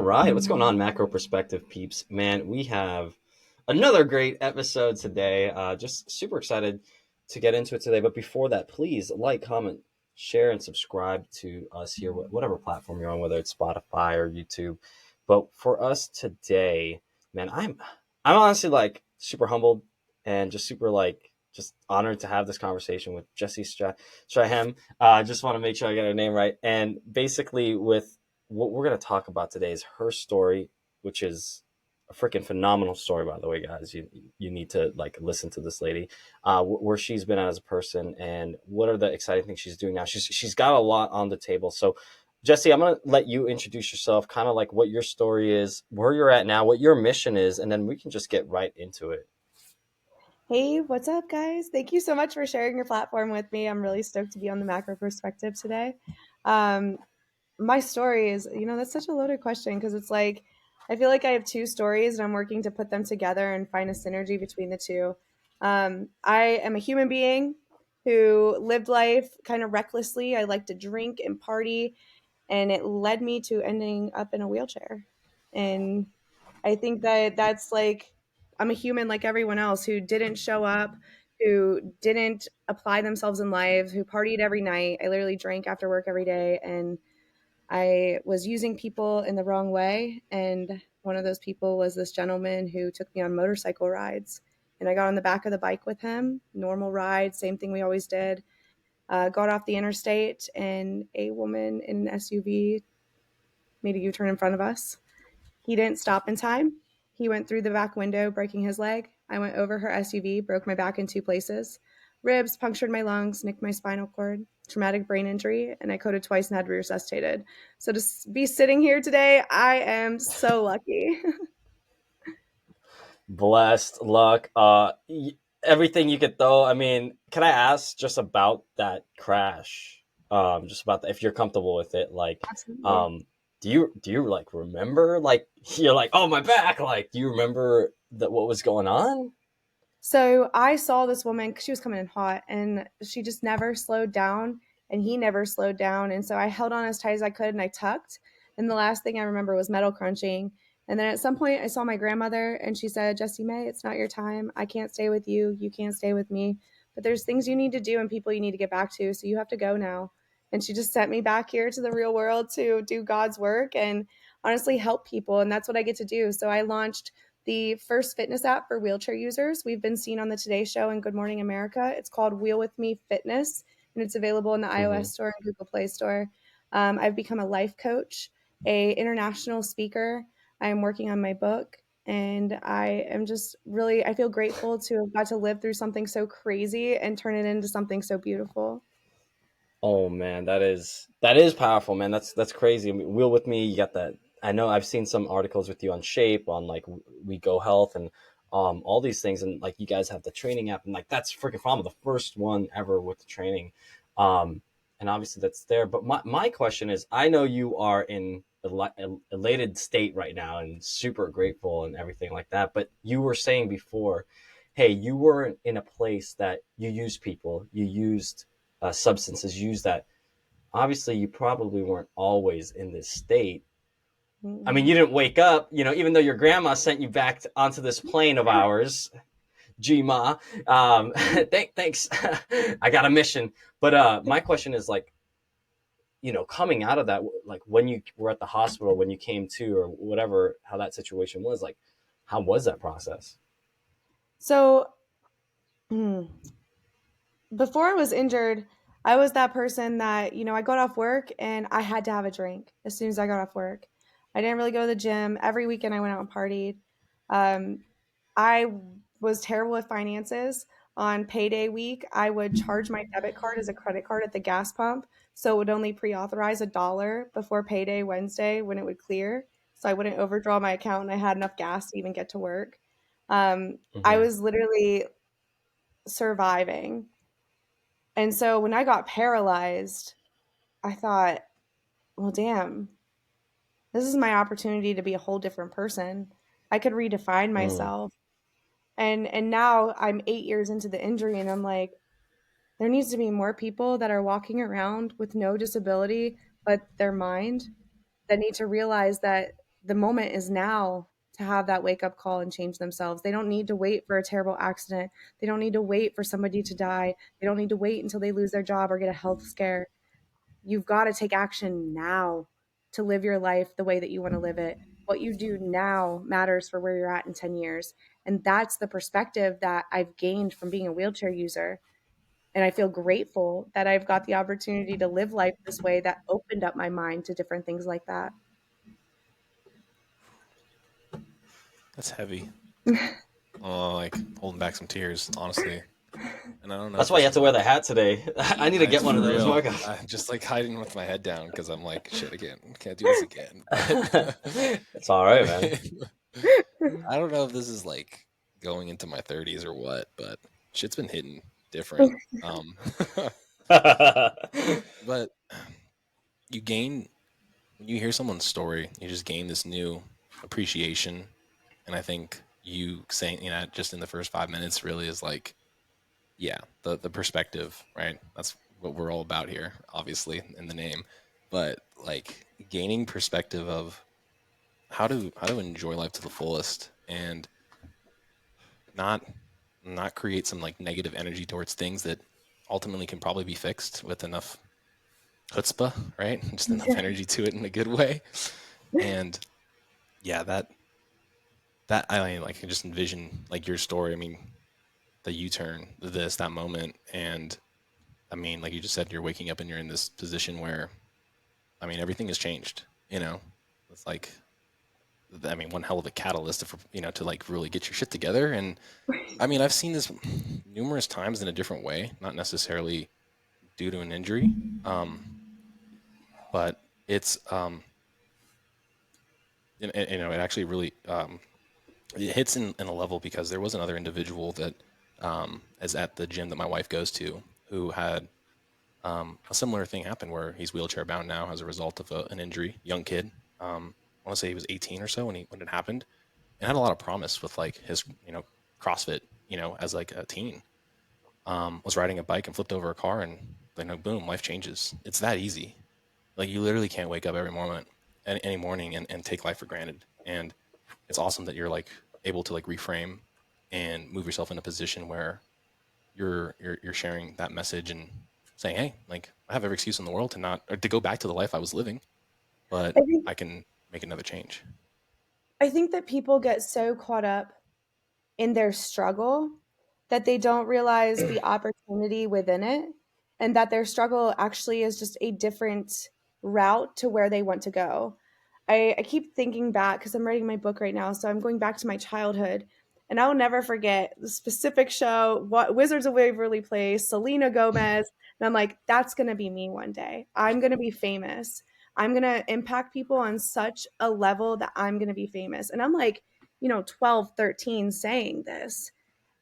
right, what's going on, Macro Perspective peeps? Man, we have another great episode today. Just super excited to get into it today. But before that, please like, comment, share, and subscribe to us here, whatever platform you're on, whether it's Spotify or YouTube. But for us today, man, I'm honestly like super humbled and just super like just honored to have this conversation with Stracham. I just want to make sure I get her name right. And basically, with what we're going to talk about today is her story, which is a freaking phenomenal story, by the way, guys. You need to like listen to this lady, where she's been as a person, and what are the exciting things she's doing now. She's got a lot on the table. So, Jesse, I'm going to let you introduce yourself, kind of like what your story is, where you're at now, what your mission is, and then we can just get right into it. Hey, what's up, guys? Thank you so much for sharing your platform with me. I'm really stoked to be on the Macro Perspective today. Um, my story is, that's such a loaded question because it's like I feel like I have two stories and I'm working to put them together and find a synergy between the two. I am a human being who lived life kind of recklessly. I like to drink and party, and it led me to ending up in a wheelchair. And I think that that's like I'm a human like everyone else who didn't show up, who didn't apply themselves in life, who partied every night. I literally drank after work every day, and I was using people in the wrong way. And one of those people was this gentleman who took me on motorcycle rides. And I got on the back of the bike with him, normal ride, same thing we always did. Got off the interstate, and a woman in an SUV made a U turn in front of us. He didn't stop in time. He went through the back window, breaking his leg. I went over her SUV, broke my back in two places. Ribs, punctured my lungs, nicked my spinal cord, traumatic brain injury, and I coded twice and had to be resuscitated. So to be sitting here today, I am so lucky. Blessed luck, everything you could throw. I mean, can I ask just about that crash? Just about if you're comfortable with it, like, Absolutely. um, do you like remember, like, you're like, oh, my back, like, do you remember that what was going on? So I saw this woman because she was coming in hot and she just never slowed down and he never slowed down. And so I held on as tight as I could and I tucked. And the last thing I remember was metal crunching. And then at some point I saw my grandmother and she said, Jesse May, it's not your time. I can't stay with you. You can't stay with me. But there's things you need to do and people you need to get back to. So you have to go now. And she just sent me back here to the real world to do God's work and honestly help people. And that's what I get to do. So I launched the first fitness app for wheelchair users. We've been seen on the Today Show and Good Morning America. It's called Wheel With Me Fitness, and it's available in the Mm-hmm. iOS store and Google Play Store. I've become a life coach, a international speaker. I am working on my book, and I am just really, I feel grateful to have got to live through something so crazy and turn it into something so beautiful. Oh man, that is powerful, man. That's crazy. I mean, Wheel with me, you got that. I know I've seen some articles with you on Shape, on like We Go Health, and all these things, and like you guys have the training app, and like that's freaking phenomenal. The first one ever with the training, um, and obviously that's there. But my question is, I know you are in elated state right now and super grateful and everything like that. But you were saying before, hey, you were in a place that you used people, you used substances used, that obviously you probably weren't always in this state. I mean, Mm-hmm. you didn't wake up, even though your grandma sent you back onto this plane of ours. Gma, thanks. I got a mission. But my question is like, coming out of that, like when you were at the hospital, when you came to, or whatever, how that situation was, like, how was that process? So, before I was injured, I was that person that, I got off work and I had to have a drink as soon as I got off work. I didn't really go to the gym. Every weekend I went out and partied. Um, I was terrible with finances. On payday week, I would charge my debit card as a credit card at the gas pump. So it would only pre authorize $1 before payday Wednesday when it would clear. So I wouldn't overdraw my account and I had enough gas to even get to work. I Mm-hmm. was literally surviving. And so when I got paralyzed, I thought, well, damn, this is my opportunity to be a whole different person. I could redefine Mm. myself. And now I'm 8 years into the injury and I'm like, there needs to be more people that are walking around with no disability but their mind that need to realize that the moment is now to have that wake up call and change themselves. They don't need to wait for a terrible accident. They don't need to wait for somebody to die. They don't need to wait until they lose their job or get a health scare. You've got to take action now to live your life the way that you want to live it. What you do now matters for where you're at in 10 years. And that's the perspective that I've gained from being a wheelchair user. And I feel grateful that I've got the opportunity to live life this way that opened up my mind to different things like that. That's heavy. Oh, like holding back some tears, honestly. And I don't know That's if why you this have is to wear like the hat today. I need to get one for of those, real. Marco. I'm just like hiding with my head down because I'm like, shit again. Can't do this again. But It's all I right, man. mean, I don't know if this is like going into my 30s or what, but shit's been hitting different. Um, but you gain when you hear someone's story, you just gain this new appreciation. And I think you saying that just in the first 5 minutes really is like, yeah, the perspective, right? That's what we're all about here, obviously in the name. But like gaining perspective of how to enjoy life to the fullest and not not create some like negative energy towards things that ultimately can probably be fixed with enough chutzpah, right? Just enough energy to it in a good way. And yeah, that I mean, like I just envision like your story. I mean, the U-turn, that moment, and I mean, like you just said, you're waking up and you're in this position where, I mean, everything has changed. You know, it's like, I mean, one hell of a catalyst for to like really get your shit together. And I mean, I've seen this numerous times in a different way, not necessarily due to an injury, but it's it actually really it hits in a level because there was another individual that is at the gym that my wife goes to who had a similar thing happen where he's wheelchair bound now as a result of an injury. Young kid, I want to say he was 18 or so when it happened, and had a lot of promise with like his CrossFit as like a teen. Was riding a bike and flipped over a car and boom, life changes. It's that easy. Like you literally can't wake up every moment, any morning and take life for granted. And it's awesome that you're like able to like reframe and move yourself in a position where you're sharing that message and saying, hey, like I have every excuse in the world to not or to go back to the life I was living, but I think I can make another change. I think that people get so caught up in their struggle that they don't realize the opportunity within it, and that their struggle actually is just a different route to where they want to go. I keep thinking back because I'm writing my book right now, so I'm going back to my childhood, and I'll never forget the specific show, what Wizards of Waverly Place, Selena Gomez, and I'm like, that's gonna be me one day. I'm gonna be famous. I'm gonna impact people on such a level that I'm gonna be famous. And I'm like, 12, 13 saying this.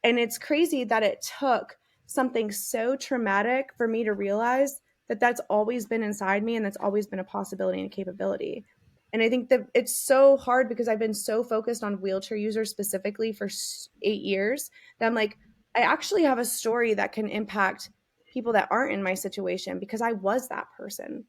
And it's crazy that it took something so traumatic for me to realize that that's always been inside me and that's always been a possibility and a capability. And I think that it's so hard because I've been so focused on wheelchair users specifically for 8 years that I'm like, I actually have a story that can impact people that aren't in my situation because I was that person.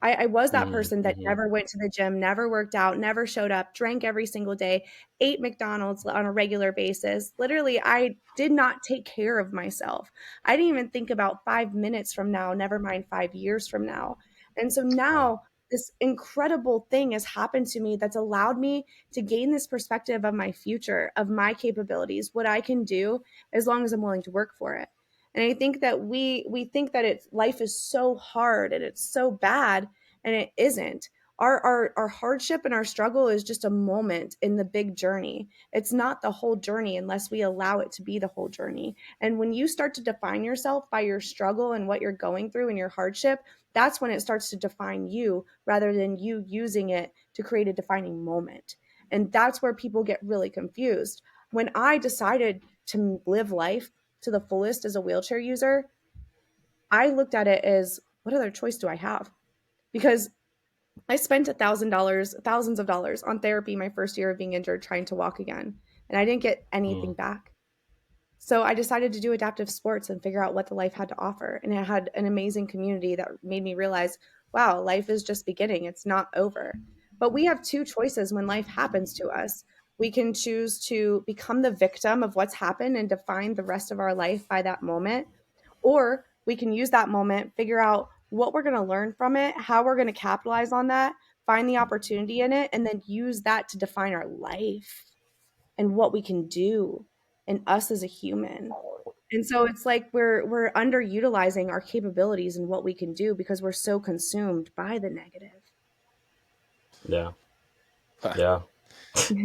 I was that person that Mm-hmm. never went to the gym, never worked out, never showed up, drank every single day, ate McDonald's on a regular basis. Literally, I did not take care of myself. I didn't even think about 5 minutes from now, never mind 5 years from now. And so Wow. now this incredible thing has happened to me that's allowed me to gain this perspective of my future, of my capabilities, what I can do as long as I'm willing to work for it. And I think that we think that it's life is so hard and it's so bad, and it isn't. Our hardship and our struggle is just a moment in the big journey. It's not the whole journey unless we allow it to be the whole journey. And when you start to define yourself by your struggle and what you're going through and your hardship, that's when it starts to define you rather than you using it to create a defining moment. And that's where people get really confused. When I decided to live life to the fullest as a wheelchair user, I looked at it as what other choice do I have? Because I spent $1,000, thousands of dollars on therapy my first year of being injured trying to walk again, and I didn't get anything Mm. back. So I decided to do adaptive sports and figure out what the life had to offer. And it had an amazing community that made me realize, wow, life is just beginning. It's not over. But we have two choices when life happens to us. We can choose to become the victim of what's happened and define the rest of our life by that moment, or we can use that moment, figure out what we're going to learn from it, how we're going to capitalize on that, find the opportunity in it, and then use that to define our life and what we can do and us as a human. And so it's like we're underutilizing our capabilities and what we can do because we're so consumed by the negative. Yeah. Yeah.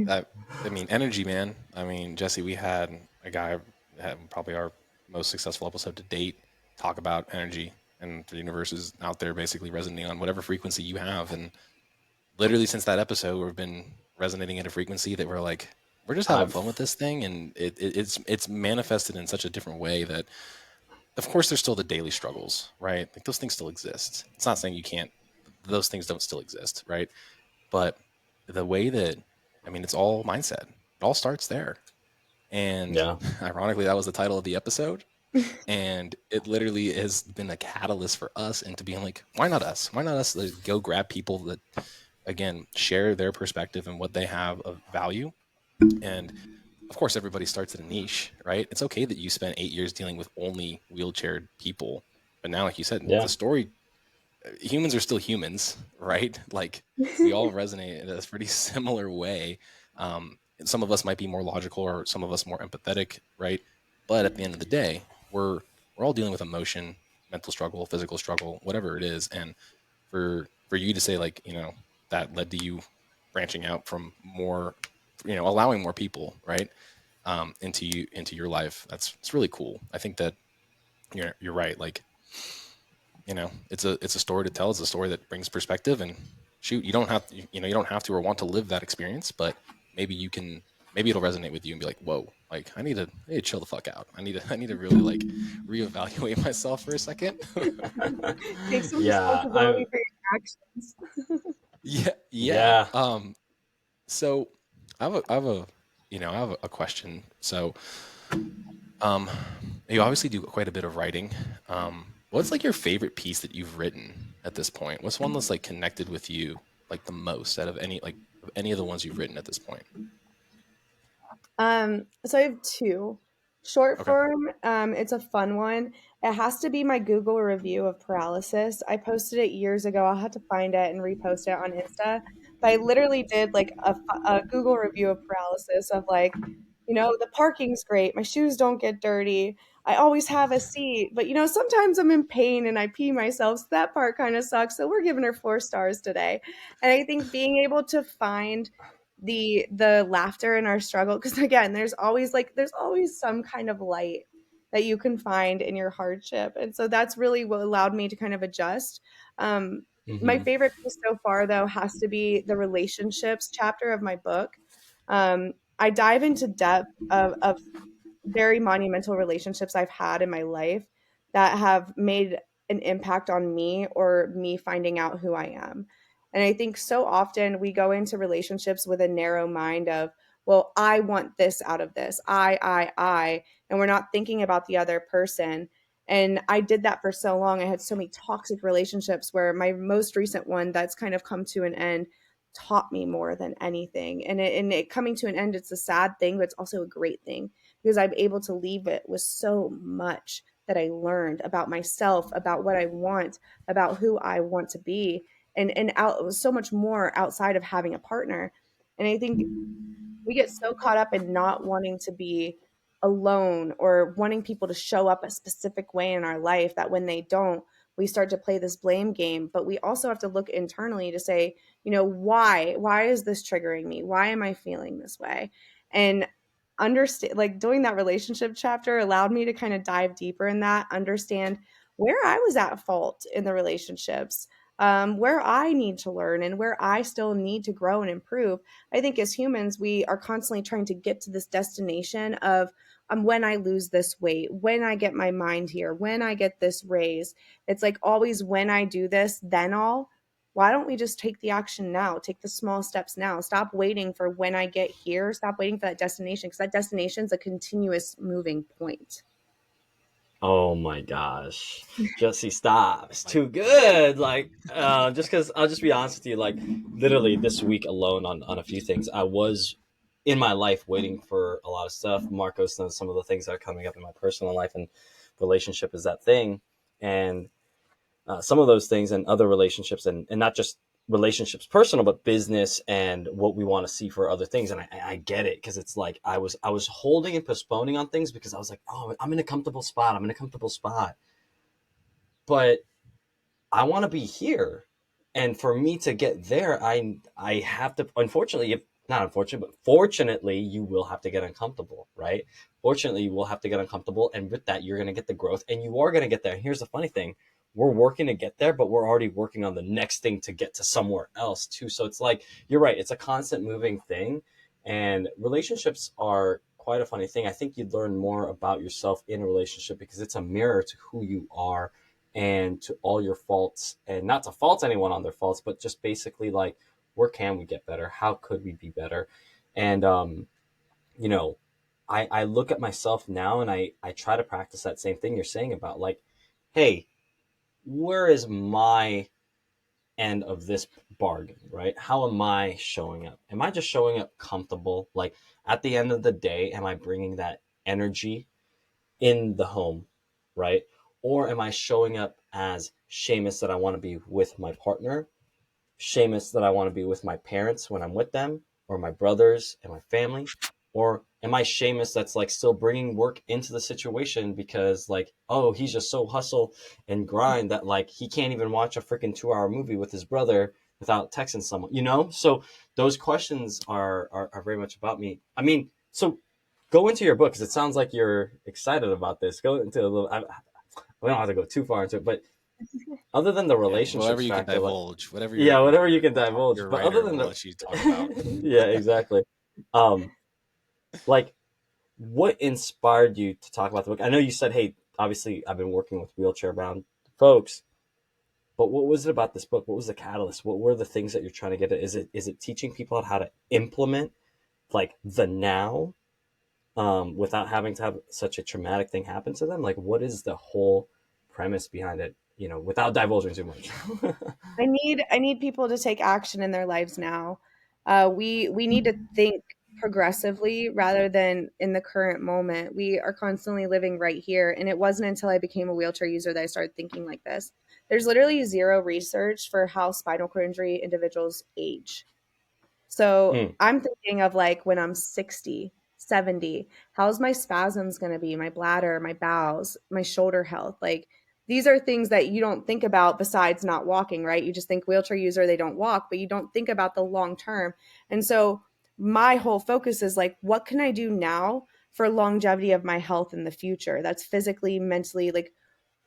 I mean, energy, man. I mean, Jesse, we had a guy, had probably our most successful episode to date, talk about energy, and the universe is out there basically resonating on whatever frequency you have. And literally since that episode, we've been resonating at a frequency that we're like, we're just having fun with I've this thing. And it's manifested in such a different way that, of course, there's still the daily struggles, right? Like those things still exist. It's not saying you can't, those things don't still exist, right? But the way that, I mean, it's all mindset. It all starts there. And yeah. ironically, that was the title of the episode. And it literally has been a catalyst for us into being like, why not us? Why not us? Let's go grab people that, again, share their perspective and what they have of value. And of course, everybody starts at a niche, right? It's okay that you spent 8 years dealing with only wheelchaired people. But now, like you said, Yeah. the story, humans are still humans, right? Like we all resonate in a pretty similar way. Some of us might be more logical or some of us more empathetic, right? But at the end of the day, we're all dealing with emotion, mental struggle, physical struggle, whatever it is. And for you to say like, that led to you branching out from more, allowing more people, right? Into your life. It's really cool. I think that you're right. Like, it's a story to tell. It's a story that brings perspective. And shoot, you don't have to, you don't have to or want to live that experience, but maybe you can. Maybe it'll resonate with you and be like, "Whoa! Like, I need to chill the fuck out. I need to really like reevaluate myself for a second." Take some Yeah. I responsibility for your actions. Yeah, yeah. yeah. So I have a question. So, um, you obviously do quite a bit of writing. What's like your favorite piece that you've written at this point? What's one that's like connected with you like the most out of any of the ones you've written at this point? So I have two. Short Okay. form, it's a fun one. It has to be my Google review of paralysis. I posted it years ago. I'll have to find it and repost it on Insta. But I literally did like a Google review of paralysis of like, the parking's great. My shoes don't get dirty. I always have a seat, but sometimes I'm in pain and I pee myself. So that part kind of sucks. So we're giving her 4 stars today. And I think being able to find the laughter in our struggle, because again, there's always some kind of light that you can find in your hardship, and so that's really what allowed me to kind of adjust. My Hmm. favorite piece so far though has to be the relationships chapter of my book. I dive into depth of very monumental relationships I've had in my life that have made an impact on me or me finding out who I am. And I think so often we go into relationships with a narrow mind of, well, I want this out of this. And we're not thinking about the other person. And I did that for so long. I had so many toxic relationships where my most recent one that's kind of come to an end taught me more than anything. And it coming to an end, it's a sad thing, but it's also a great thing because I'm able to leave it with so much that I learned about myself, about what I want, about who I want to be, and out so much more outside of having a partner. And I think we get so caught up in not wanting to be alone or wanting people to show up a specific way in our life that when they don't, we start to play this blame game. But we also have to look internally to say, why is this triggering me? Why am I feeling this way? And understand, like, doing that relationship chapter allowed me to kind of dive deeper in that, understand where I was at fault in the relationships, where I need to learn and where I still need to grow and improve. I think as humans, we are constantly trying to get to this destination of, when I lose this weight, when I get my mind here, when I get this raise. It's like always, when I do this, then all. Why don't we just take the action now? Take the small steps now. Stop waiting for when I get here. Stop waiting for that destination, because that destination is a continuous moving point. Oh my gosh. Jesse, stop. It's too good. Like, just because I'll just be honest with you, like, literally this week alone on a few things, I was in my life waiting for a lot of stuff. Marcos knows some of the things that are coming up in my personal life, and relationship is that thing. And some of those things and other relationships, and not just relationships personal but business and what we want to see for other things. And I get it, because it's like I was holding and postponing on things because I was like, oh, I'm in a comfortable spot, but I want to be here. And for me to get there, I have to, unfortunately, if not unfortunately, but fortunately, you will have to get uncomfortable, right? Fortunately, you will have to get uncomfortable, and with that, you're going to get the growth, and you are going to get there. And here's the funny thing: we're working to get there, but we're already working on the next thing to get to somewhere else too. So it's like, you're right; it's a constant moving thing, and relationships are quite a funny thing. I think you learn more about yourself in a relationship because it's a mirror to who you are and to all your faults, and not to fault anyone on their faults, but just basically like, where can we get better? How could we be better? And you know, I look at myself now, and I try to practice that same thing you're saying about, like, hey, where is my end of this bargain, right? How am I showing up? Am I just showing up comfortable? Like, at the end of the day, am I bringing that energy in the home, right? Or am I showing up as Seamus that I want to be with my partner, Seamus that I want to be with my parents when I'm with them, or my brothers and my family? Or am I Seamus that's like still bringing work into the situation because, like, oh, he's just so hustle and grind that like he can't even watch a freaking 2 hour movie with his brother without texting someone, you know? So those questions are very much about me. I mean, so go into your book, because it sounds like you're excited about this. Go into a little. We don't have to go too far into it, but other than the Yeah, whatever relationships you can factor, like, divulge, whatever yeah, whatever you can divulge. your But other writer than will the, let you talk about. yeah, exactly. Um, like, what inspired you to talk about the book? I know you said, hey, obviously, I've been working with wheelchair bound folks, but what was it about this book? What was the catalyst? What were the things that you're trying to get at? Is it teaching people how to implement like the now, without having to have such a traumatic thing happen to them? Like, what is the whole premise behind it? Without divulging too much. I need people to take action in their lives now. We need to think progressively rather than in the current moment. We are constantly living right here, and it wasn't until I became a wheelchair user that I started thinking like this. There's literally zero research for how spinal cord injury individuals age. So Mm, I'm thinking of like when I'm 60, 70, how's my spasms going to be, my bladder, my bowels, my shoulder health? Like these are things that you don't think about besides not walking, right? You just think wheelchair user, they don't walk, but you don't think about the long term. And so my whole focus is like, what can I do now for longevity of my health in the future? That's physically, mentally, like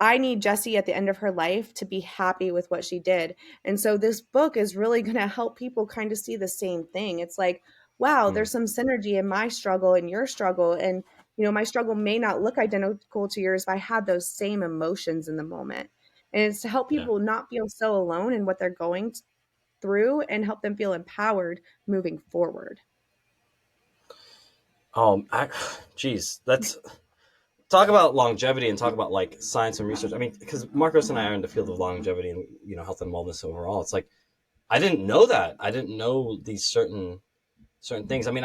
I need Jesi at the end of her life to be happy with what she did. And so this book is really going to help people kind of see the same thing. It's like, wow, mm, there's some synergy in my struggle and your struggle. And, my struggle may not look identical to yours, but I had those same emotions in the moment. And it's to help yeah. people not feel so alone in what they're going through and help them feel empowered moving forward. Geez, let's talk about longevity and talk about like science and research. I mean, because Marcos and I are in the field of longevity and health and wellness overall. It's like, I didn't know that. I didn't know these certain things. I mean,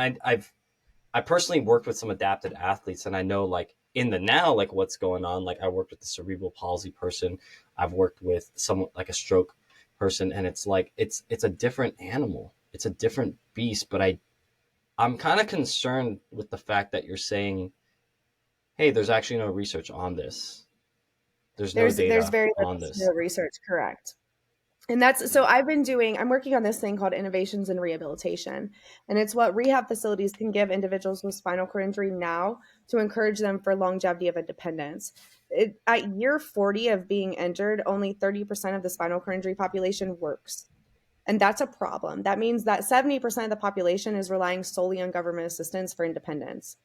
I personally worked with some adapted athletes, and I know, like, in the now, like, what's going on. Like, I worked with the cerebral palsy person. I've worked with someone like a stroke person, and it's like it's a different animal. It's a different beast. But I'm kind of concerned with the fact that you're saying, hey, there's actually no research on this. There's no There's data very on little to no this. research, correct. And that's so I'm working on this thing called innovations in rehabilitation. And it's what rehab facilities can give individuals with spinal cord injury now to encourage them for longevity of independence. At year 40 of being injured, only 30% of the spinal cord injury population works. And that's a problem. That means that 70% of the population is relying solely on government assistance for independence.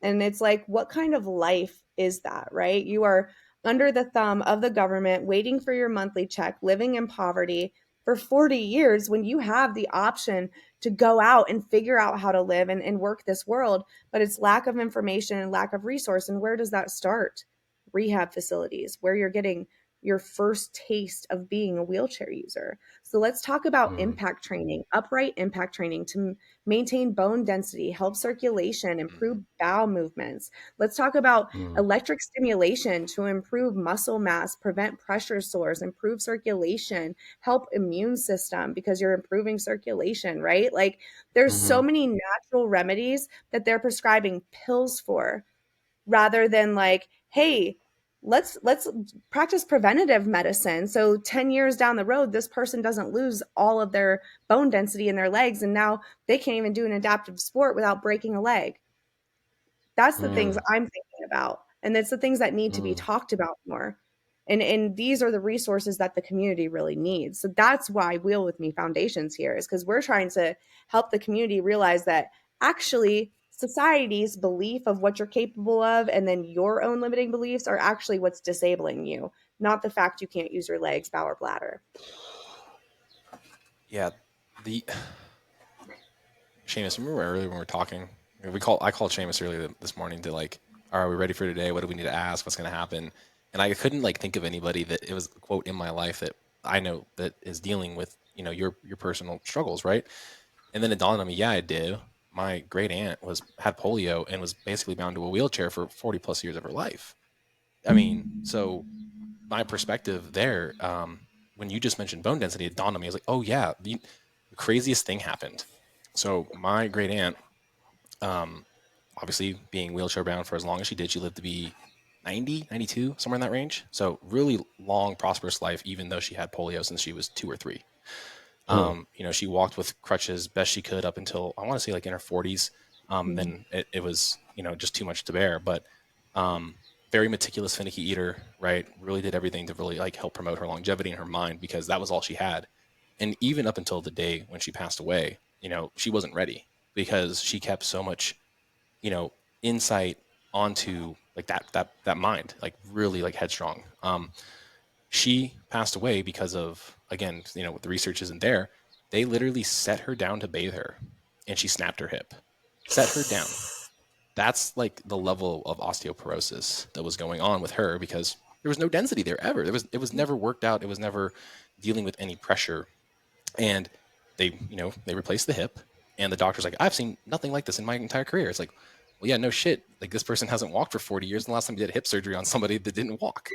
And it's like, what kind of life is that, right? You are under the thumb of the government, waiting for your monthly check, living in poverty for 40 years when you have the option to go out and figure out how to live and work this world. But it's lack of information and lack of resource. And where does that start? rehab facilities where you're getting your first taste of being a wheelchair user. So let's talk about Mm, impact training, upright impact training to maintain bone density, help circulation, improve Mhm. bowel movements. Let's talk about mm, electric stimulation to improve muscle mass, prevent pressure sores, improve circulation, help immune system because you're improving circulation, right? Like there's so mm-hmm. many natural remedies that they're prescribing pills for rather than like, hey, let's practice preventative medicine so 10 years down the road this person doesn't lose all of their bone density in their legs and now they can't even do an adaptive sport without breaking a leg. That's the things Mm, I'm thinking about. And it's the things that need to be mm. talked about more. And these are the resources that the community really needs. So that's why Wheel With Me Foundation's here, is because we're trying to help the community realize that actually society's belief of what you're capable of and then your own limiting beliefs are actually what's disabling you, not the fact you can't use your legs, bowel, or bladder. Yeah, the Seamus, remember earlier when we were talking? I called Seamus earlier this morning to like, are we ready for today? What do we need to ask? What's going to happen? And I couldn't like think of anybody that it was quote in my life that I know that is dealing with your personal struggles, right? And then it dawned on me, yeah, I do. My great aunt was had polio and was basically bound to a wheelchair for 40 plus years of her life. I mean, so my perspective there, when you just mentioned bone density, it dawned on me. I was like, oh yeah, the craziest thing happened. So my great aunt, um, obviously being wheelchair bound for as long as she did, she lived to be 90, 92, somewhere in that range. So really long, prosperous life, even though she had polio since she was 2 or 3. Mm. She walked with crutches best she could up until I want to say like in her 40s. Mhm. Then it was, just too much to bear. But um, very meticulous, finicky eater, right? Really did everything to really like help promote her longevity in her mind because that was all she had. And even up until the day when she passed away, she wasn't ready because she kept so much, you know, insight onto like that mind, like really like headstrong. She passed away because of, again, the research isn't there. They literally set her down to bathe her and she snapped her hip. Set her down. That's like the level of osteoporosis that was going on with her because there was no density there ever. It was never worked out. It was never dealing with any pressure. And they replaced the hip and the doctor's like, I've seen nothing like this in my entire career. It's like, well, yeah, no shit. Like this person hasn't walked for 40 years. And the last time he did hip surgery on somebody that didn't walk.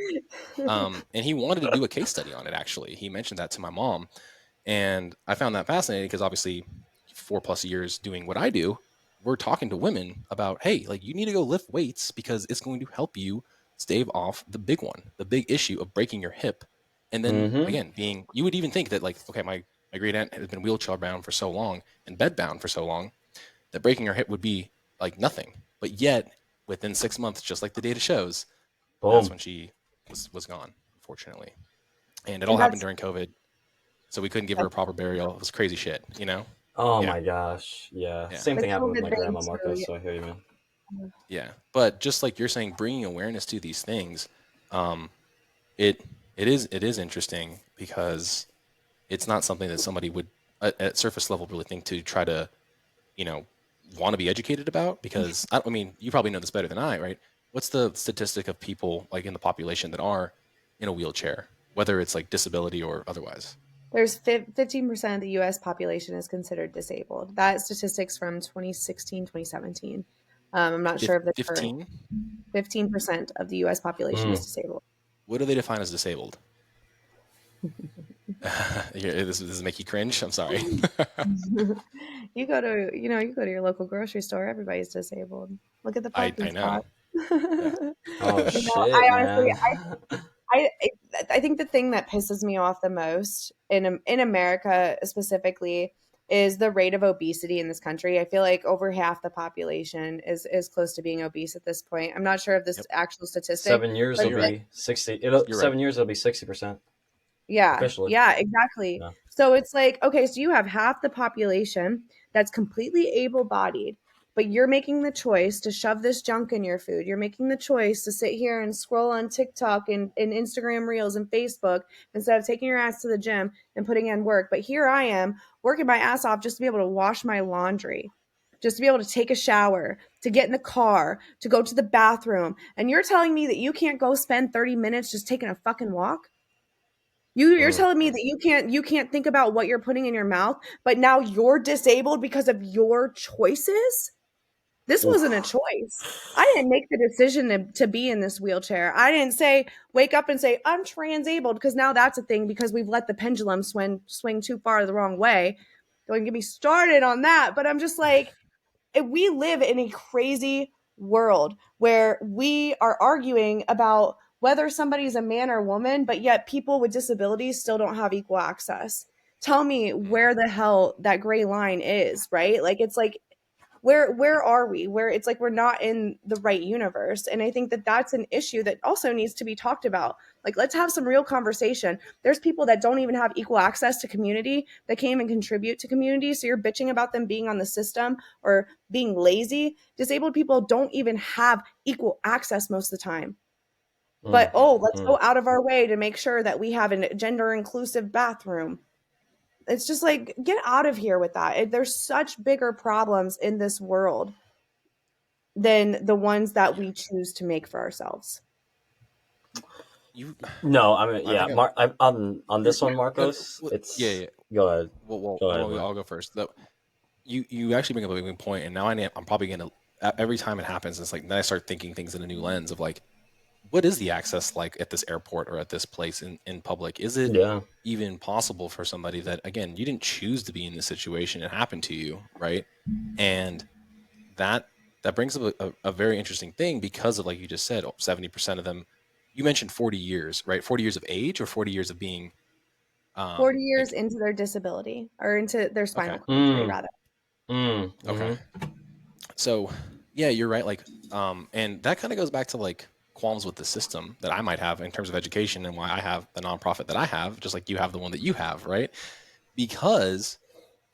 And he wanted to do a case study on it. Actually, he mentioned that to my mom, and I found that fascinating because obviously, 4+ years doing what I do, we're talking to women about, hey, like you need to go lift weights because it's going to help you stave off the big one, the big issue of breaking your hip. And then Mm-hmm. again, you would even think that like, okay, my great aunt has been wheelchair bound for so long and bed bound for so long that breaking her hip would be like nothing. But yet, within 6 months, just like the data shows, that's Boom. when she was gone, unfortunately. And it all And happened that's during COVID, so we couldn't give her a that's proper burial. It was crazy shit, you know? Oh Yeah, my gosh. Yeah. yeah, Same the thing happened with COVID my thing grandma, too. Marcos. So I hear you, man. Yeah. yeah. But just like you're saying, bringing awareness to these things, um, it it is interesting because it's not something that somebody would at surface level really think to try to you know want to be educated about because I mean you probably know this better than I, right? What's the statistic of people like in the population that are in a wheelchair, whether it's like disability or otherwise? There's 15% of the US population is considered disabled. That statistic's from 2016, 2017. I'm not sure of the current. 15. 15% of the US population is Mm. disabled. What do they define as disabled? This make you cringe. I'm sorry. You go to your local grocery store, everybody's disabled. Look at the I parking know. spot. Yeah. Oh I shit, honestly, man. I I think the thing that pisses me off the most in America specifically is the rate of obesity in this country. I feel like over half the population is close to being obese at this point. I'm not sure of this Yep. actual statistic, 7 years No, but will you're right. be 60. It'll You're right. 7 years. It'll be 60% yeah, officially. yeah, exactly. Yeah. So it's like, okay, so you have half the population that's completely able-bodied, but you're making the choice to shove this junk in your food. You're making the choice to sit here and scroll on TikTok and Instagram Reels and Facebook instead of taking your ass to the gym and putting in work. But here I am working my ass off just to be able to wash my laundry. just to be able to take a shower, to get in the car, to go to the bathroom. And you're telling me that you can't go spend 30 minutes just taking a fucking walk? You're telling me that you can't think about what you're putting in your mouth, but now you're disabled because of your choices? This wasn't a choice. I didn't make the decision to be in this wheelchair. I didn't say, wake up and say, I'm transabled, because now that's a thing because we've let the pendulum swing too far the wrong way. Don't get me started on that. But I'm just like, we live in a crazy world where we are arguing about whether somebody's a man or woman, but yet people with disabilities still don't have equal access. Tell me where the hell that gray line is, right? Like, it's like, where are we? Where it's like we're not in the right universe. And I think that that's an issue that also needs to be talked about. Like, let's have some real conversation. There's people that don't even have equal access to community that can't even contribute to community. So you're bitching about them being on the system or being lazy. Disabled people don't even have equal access most of the time. But let's go out of our way to make sure that we have a gender inclusive bathroom. It's just like, get out of here with that. There's such bigger problems in this world than the ones that we choose to make for ourselves. No, I mean, yeah, I'm on this one, Well, Marcos. well, It's yeah. go ahead. Well, Go ahead, Mark. I'll go first. You actually bring up a big point, and now I'm probably gonna, every time it happens, it's like then I start thinking things in a new lens of like, what is the access like at this airport or at this place in public? Is it Yeah. even possible for somebody that, again, you didn't choose to be in this situation, it happened to you, right? And that brings up a very interesting thing because of, like you just said, 70% of them, you mentioned 40 years, right? 40 years of age or 40 years of being 40 years like, into their disability or into their spinal okay. cord injury, rather. Okay. So yeah, you're right. Like, and that kind of goes back to like qualms with the system that I might have in terms of education and why I have the nonprofit that I have, just like you have the one that you have, right? Because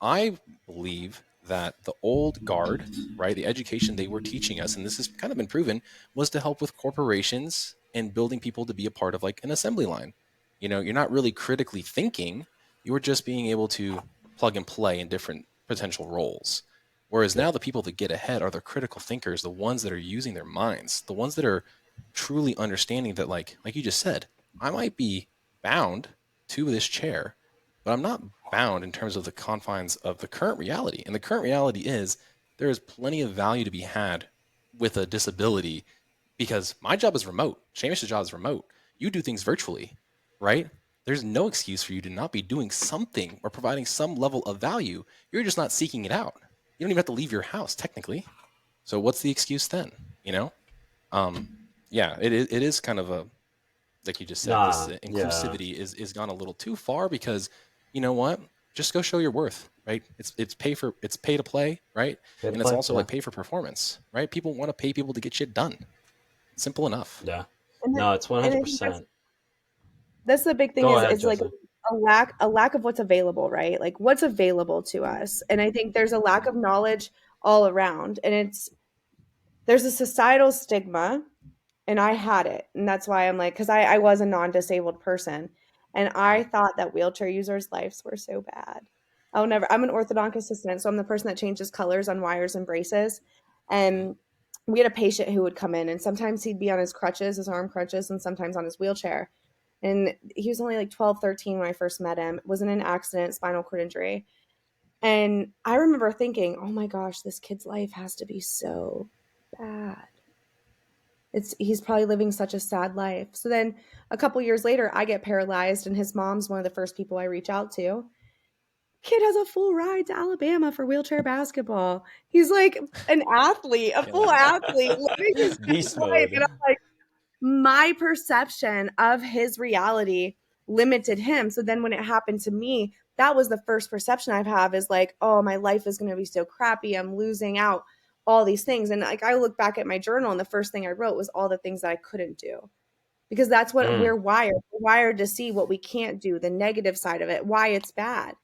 I believe that the old guard, right, the education they were teaching us, and this has kind of been proven, was to help with corporations and building people to be a part of like an assembly line. You know, you're not really critically thinking, you're just being able to plug and play in different potential roles. Whereas now the people that get ahead are the critical thinkers, the ones that are using their minds, the ones that are truly understanding that, like you just said, I might be bound to this chair, but I'm not bound in terms of the confines of the current reality. And the current reality is there is plenty of value to be had with a disability because my job is remote. Shamish's job is remote. You do things virtually, right? There's no excuse for you to not be doing something or providing some level of value. You're just not seeking it out. You don't even have to leave your house technically. So what's the excuse then? You know? Yeah, it is kind of a, like you just said, this Yeah. inclusivity is gone a little too far because, you know what? Just go show your worth, right? It's pay to play, right? Pay to And it's play, also yeah. like pay for performance, right? People want to pay people to get shit done. Simple enough. Yeah. And, No, it's and I think 100%. that's the big thing Go is ahead, it's like Jesse. a lack of what's available, right? Like what's available to us. And I think there's a lack of knowledge all around. And there's a societal stigma, and I had it. And that's why I'm like, because I was a non-disabled person. And I thought that wheelchair users' lives were so bad. I'm an orthodontic assistant, so I'm the person that changes colors on wires and braces. And we had a patient who would come in, and sometimes he'd be on his crutches, his arm crutches, and sometimes on his wheelchair. And he was only like 12, 13 when I first met him, was in an accident, spinal cord injury. And I remember thinking, oh my gosh, this kid's life has to be so bad. He's probably living such a sad life. So then a couple years later, I get paralyzed, and his mom's one of the first people I reach out to. Kid has a full ride to Alabama for wheelchair basketball. He's like an athlete, a full athlete, living his Beast best life. mode. And I'm like, my perception of his reality limited him. So then when it happened to me, that was the first perception I've have is like, oh, my life is going to be so crappy. I'm losing out all these things. And like, I look back at my journal, and the first thing I wrote was all the things that I couldn't do, because that's what we're wired. We're wired to see what we can't do, the negative side of it, why it's bad.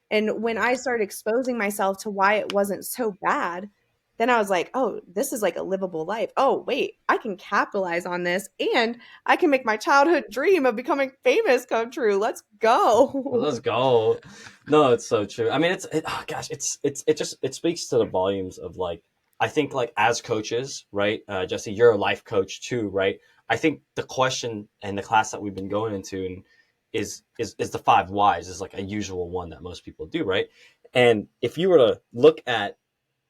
And when I started exposing myself to why it wasn't so bad, then I was like, oh, this is like a livable life. Oh, wait, I can capitalize on this and I can make my childhood dream of becoming famous come true. Let's go. Let's go. No, it's so true. I mean, oh gosh, it just it speaks to the volumes of like I think like as coaches, right? Jesse, you're a life coach too, right? I think the question and the class that we've been going into and is the five whys is like a usual one that most people do, right? And if you were to look at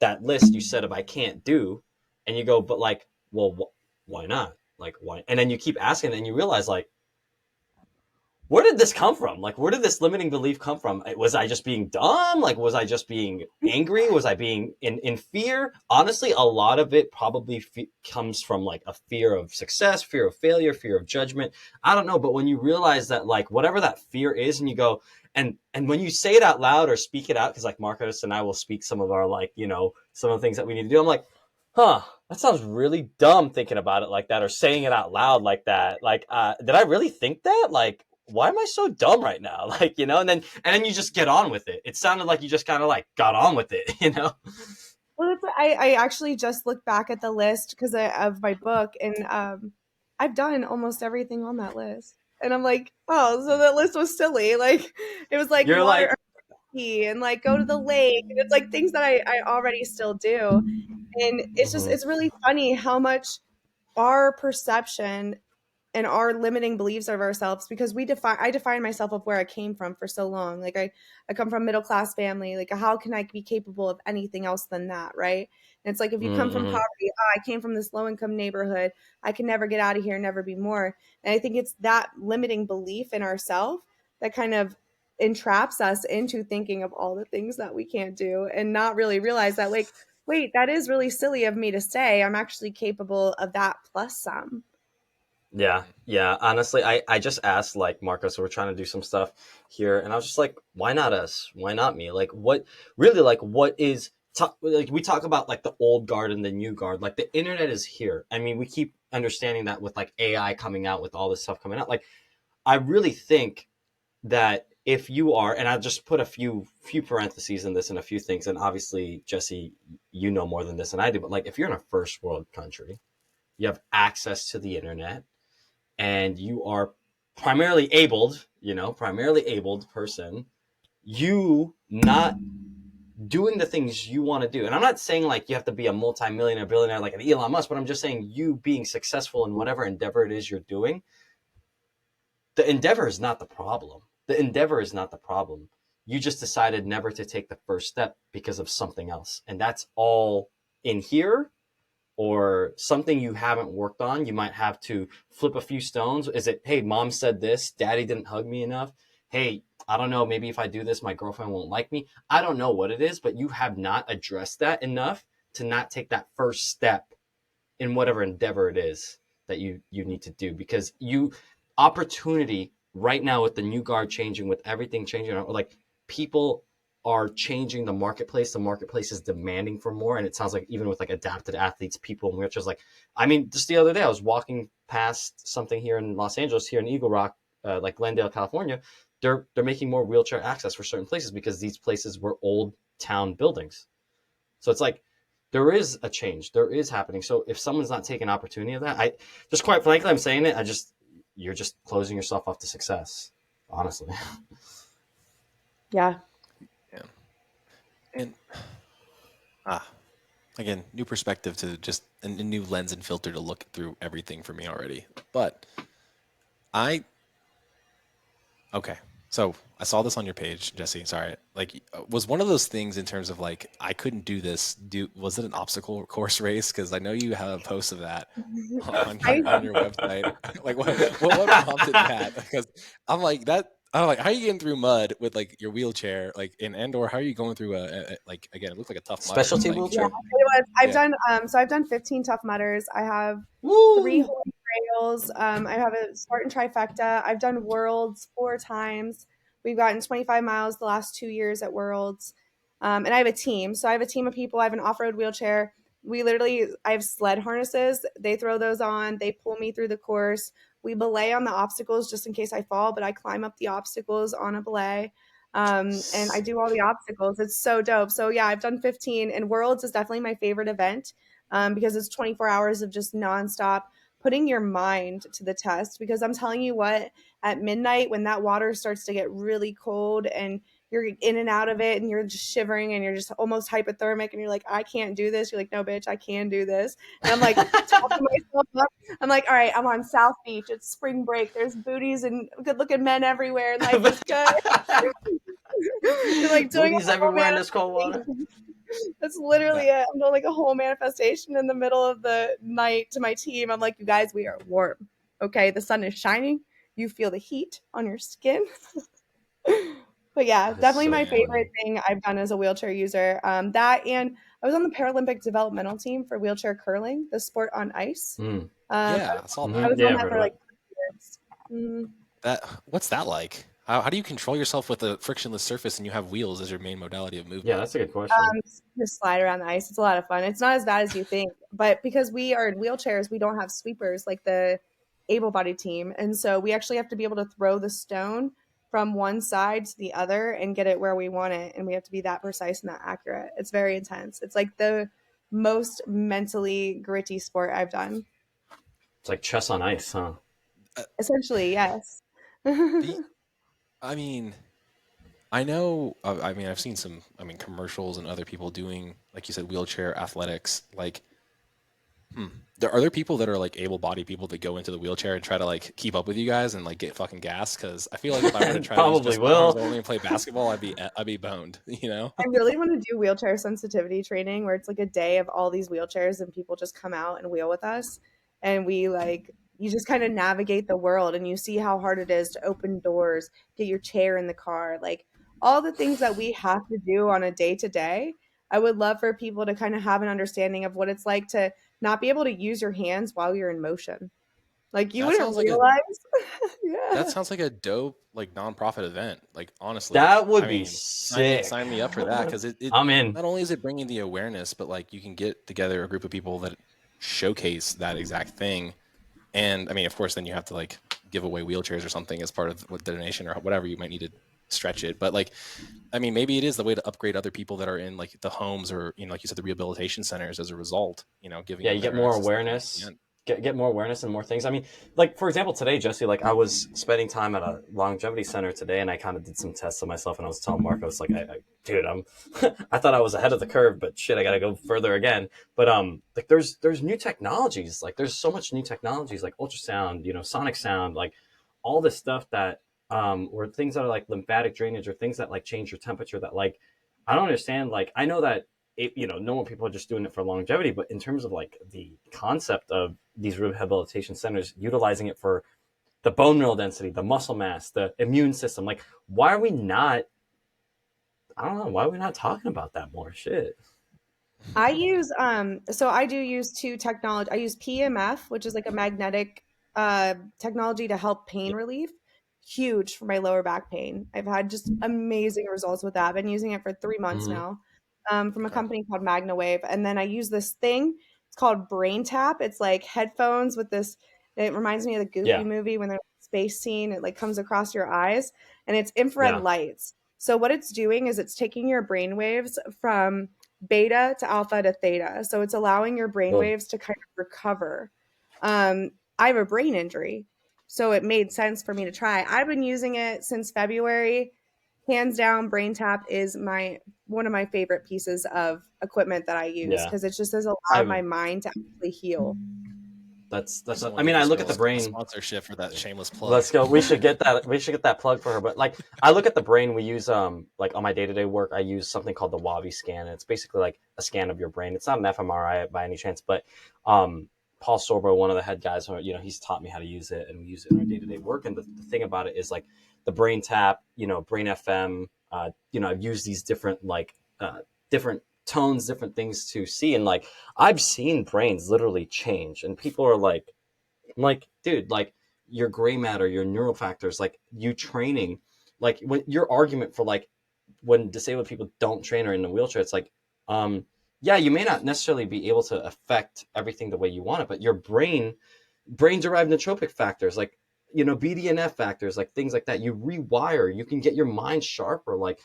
that list you said of I can't do, and you go, but like, well, why not? Like, why? And then you keep asking, and you realize like where did this come from? Like, where did this limiting belief come from? Was I just being dumb? Like, was I just being angry? Was I being in fear? Honestly, a lot of it probably comes from like a fear of success, fear of failure, fear of judgment. I don't know. But when you realize that, like, whatever that fear is, and you go, and when you say it out loud or speak it out, because like Marcos and I will speak some of our, like, you know, some of the things that we need to do. I'm like, huh, that sounds really dumb thinking about it like that or saying it out loud like that. Like, did I really think that? Like, why am I so dumb right now? Like, you know, and then you just get on with it. It sounded like you just kind of like got on with it, you know? Well, I actually just looked back at the list because of my book, and I've done almost everything on that list. And I'm like, oh, so that list was silly. Like, it was like You're water like, and like go to the lake. And it's like things that I already still do. And it's just, mhm. it's really funny how much our perception and our limiting beliefs of ourselves, because I define myself of where I came from for so long. Like I come from middle class family. Like, how can I be capable of anything else than that, right? And it's like, if you come from Mm-hmm. poverty, I came from this low income neighborhood, I can never get out of here, never be more. And I think it's that limiting belief in ourselves that kind of entraps us into thinking of all the things that we can't do and not really realize that, like, wait, that is really silly of me to say. I'm actually capable of that plus some. Yeah, yeah. Honestly, I just asked like Marcos, so we're trying to do some stuff here, and I was just like, why not us? Why not me? Like, what really? Like, what is like we talk about like the old guard and the new guard. Like, the internet is here. I mean, we keep understanding that with like AI coming out, with all this stuff coming out. Like, I really think that if you are, and I'll just put a few parentheses in this and a few things, and obviously, Jesse, you know more than this than I do, but like, if you're in a first world country, you have access to the internet and you are primarily abled, you know, primarily abled person, you not doing the things you want to do. And I'm not saying like you have to be a multi-millionaire billionaire like an Elon Musk, but I'm just saying you being successful in whatever endeavor it is you're doing, the endeavor is not the problem. The endeavor is not the problem. You just decided never to take the first step because of something else. And that's all in here, or something you haven't worked on. You might have to flip a few stones. Is it, hey, mom said this, daddy didn't hug me enough? Hey, I don't know, maybe if I do this, my girlfriend won't like me. I don't know what it is, but you have not addressed that enough to not take that first step in whatever endeavor it is that you need to do, because you opportunity right now with the new guard changing, with everything changing, like people are changing the marketplace is demanding for more. And it sounds like even with like adapted athletes, people, which is like, I mean, just the other day I was walking past something here in Los Angeles, here in Eagle Rock, like Glendale, California. They're making more wheelchair access for certain places because these places were old town buildings. So it's like there is a change, there is happening. So if someone's not taking opportunity of that, I just, quite frankly, I'm saying it, you're just closing yourself off to success, honestly. Yeah. Yeah. And ah, again, new perspective to just a new lens and filter to look through everything for me already. But I okay. So I saw this on your page, Jesse. Sorry. Like, was one of those things in terms of like I couldn't do this. Was it an obstacle course race? Because I know you have posts of that on I your website. Like, what prompted that? Because I'm like that. I'm like, how are you getting through mud with like your wheelchair? Like, and or how are you going through like again? It looked like a tough mudder. Specialty Like, Yeah, wheelchair. it was. I've yeah. done so I've done 15 Tough Mudders. I have 3 Woo. Holy Grails. I have a Spartan trifecta. I've done Worlds 4 times. We've gotten 25 miles the last 2 years at Worlds. And I have a team. So I have a team of people. I have an off-road wheelchair. I have sled harnesses. They throw those on. They pull me through the course. We belay on the obstacles just in case I fall, but I climb up the obstacles on a belay. And I do all the obstacles. It's so dope. So yeah, I've done 15, and Worlds is definitely my favorite event, because it's 24 hours of just nonstop putting your mind to the test. Because I'm telling you what, at midnight when that water starts to get really cold and you're in and out of it and you're just shivering and you're just almost hypothermic and you're like, I can't do this. You're like, no, bitch, I can do this. And I'm like talking myself up. I'm like, all right, I'm on South Beach. It's spring break. There's booties and good looking men everywhere. And life is good. You're like doing Booties a whole everywhere in this cold water. manifestation. That's literally That it. I'm doing like a whole manifestation in the middle of the night to my team. I'm like, you guys, we are warm. Okay, the sun is shining. You feel the heat on your skin. But yeah, That is definitely so my favorite funny. thing I've done as a wheelchair user. That, and I was on the Paralympic developmental team for wheelchair curling, the sport on ice. Mm. yeah, I saw I that. was Yeah, on I've that heard for of like that. 2 years. Mhm. That what's that like? How do you control yourself with a frictionless surface and you have wheels as your main modality of Yeah, movement? that's a good question. Just slide around the ice. It's a lot of fun. It's not as bad as you think, but because we are in wheelchairs, we don't have sweepers like the able-bodied team, and so we actually have to be able to throw the stone from one side to the other and get it where we want it, and we have to be that precise and that accurate. It's very intense. It's like the most mentally gritty sport I've done. It's like chess on ice, huh? Uh, Essentially, yes. the I mean, I know. I mean, I've seen some. I mean, commercials and other people doing, like you said, wheelchair athletics. Like, are there people that are like able-bodied people that go into the wheelchair and try to like keep up with you guys and like get fucking gas? Because I feel like if I were to try to use Probably just my arms will. only and play basketball, I'd be boned. You know? I really want to do wheelchair sensitivity training where it's like a day of all these wheelchairs and people just come out and wheel with us. And we like, you just kind of navigate the world and you see how hard it is to open doors, get your chair in the car, like all the things that we have to do on a day to day. I would love for people to kind of have an understanding of what it's like to not be able to use your hands while you're in motion. Like you That wouldn't sounds like a realize. that Yeah. sounds like a dope like nonprofit event. Like honestly, That would I be mean, sign me sick. sign me up for that because it I'm in. not only is it bringing the awareness, but like you can get together a group of people that showcase that exact thing. And I mean, of course, then you have to like give away wheelchairs or something as part of what donation or whatever you might need to stretch it. But like, I mean, maybe it is the way to upgrade other people that are in like the homes or like you said, the rehabilitation centers as a result. Giving Yeah, them you get better more access than they awareness. can. Get more awareness and more things. I mean, like for example, today, Jesse, like I was spending time at a longevity center today, and I kind of did some tests on myself, and I was telling Mark, I was like, dude, I'm, I thought I was ahead of the curve, but shit, I gotta go further again. But like there's new technologies, like there's so much new technologies, like ultrasound, sonic sound, like all this stuff that or things that are like lymphatic drainage or things that like change your temperature that like I don't understand. Like I know that normal people are just doing it for longevity, but in terms of like the concept of these rehabilitation centers utilizing it for the bone mineral density, the muscle mass, the immune system, like why are we not? I don't know. Why are we not talking about that more? Shit. I use so I do use two technology. I use PMF, which is like a magnetic technology to help pain Yeah. relief. Huge for my lower back pain. I've had just amazing results with that. I've been using it for 3 months Mm-hmm. now, from a Okay. company called MagnaWave. And then I use this thing. It's called Brain Tap. It's like headphones with this. It reminds me of the Goofy Yeah. movie when there's a space scene. It like comes across your eyes, and it's infrared Yeah. lights. So what it's doing is it's taking your brain waves from beta to alpha to theta. So it's allowing your brain Whoa. waves to kind of recover. I have a brain injury, so it made sense for me to try. I've been using it since February. Hands down, Brain Tap is my one of my favorite pieces of equipment that I use Yeah. because it just has allowed I've my mind to actually heal. that's. Someone I mean, give I this look girl at the a brain. sponsorship for that shameless plug. Let's go. We should get that. We should get that plug for her. But like, I look at the brain. We use like on my day to day work. I use something called the Wavi scan. And it's basically like a scan of your brain. It's not an fMRI by any chance, but Paul Sorbo, one of the head guys, he's taught me how to use it, and we use it in our day to day work. And the thing about it is like the brain tap, brain FM. I've used these different different tones, different things to see, and like I've seen brains literally change, and people are like. I'm like, dude, like your gray matter, your neural factors, like you training, like when your argument for like when disabled people don't train or in a wheelchair, it's like, yeah, you may not necessarily be able to affect everything the way you want it, but your brain derived nootropic factors, like BDNF factors, like things like that. You rewire, you can get your mind sharper. Like,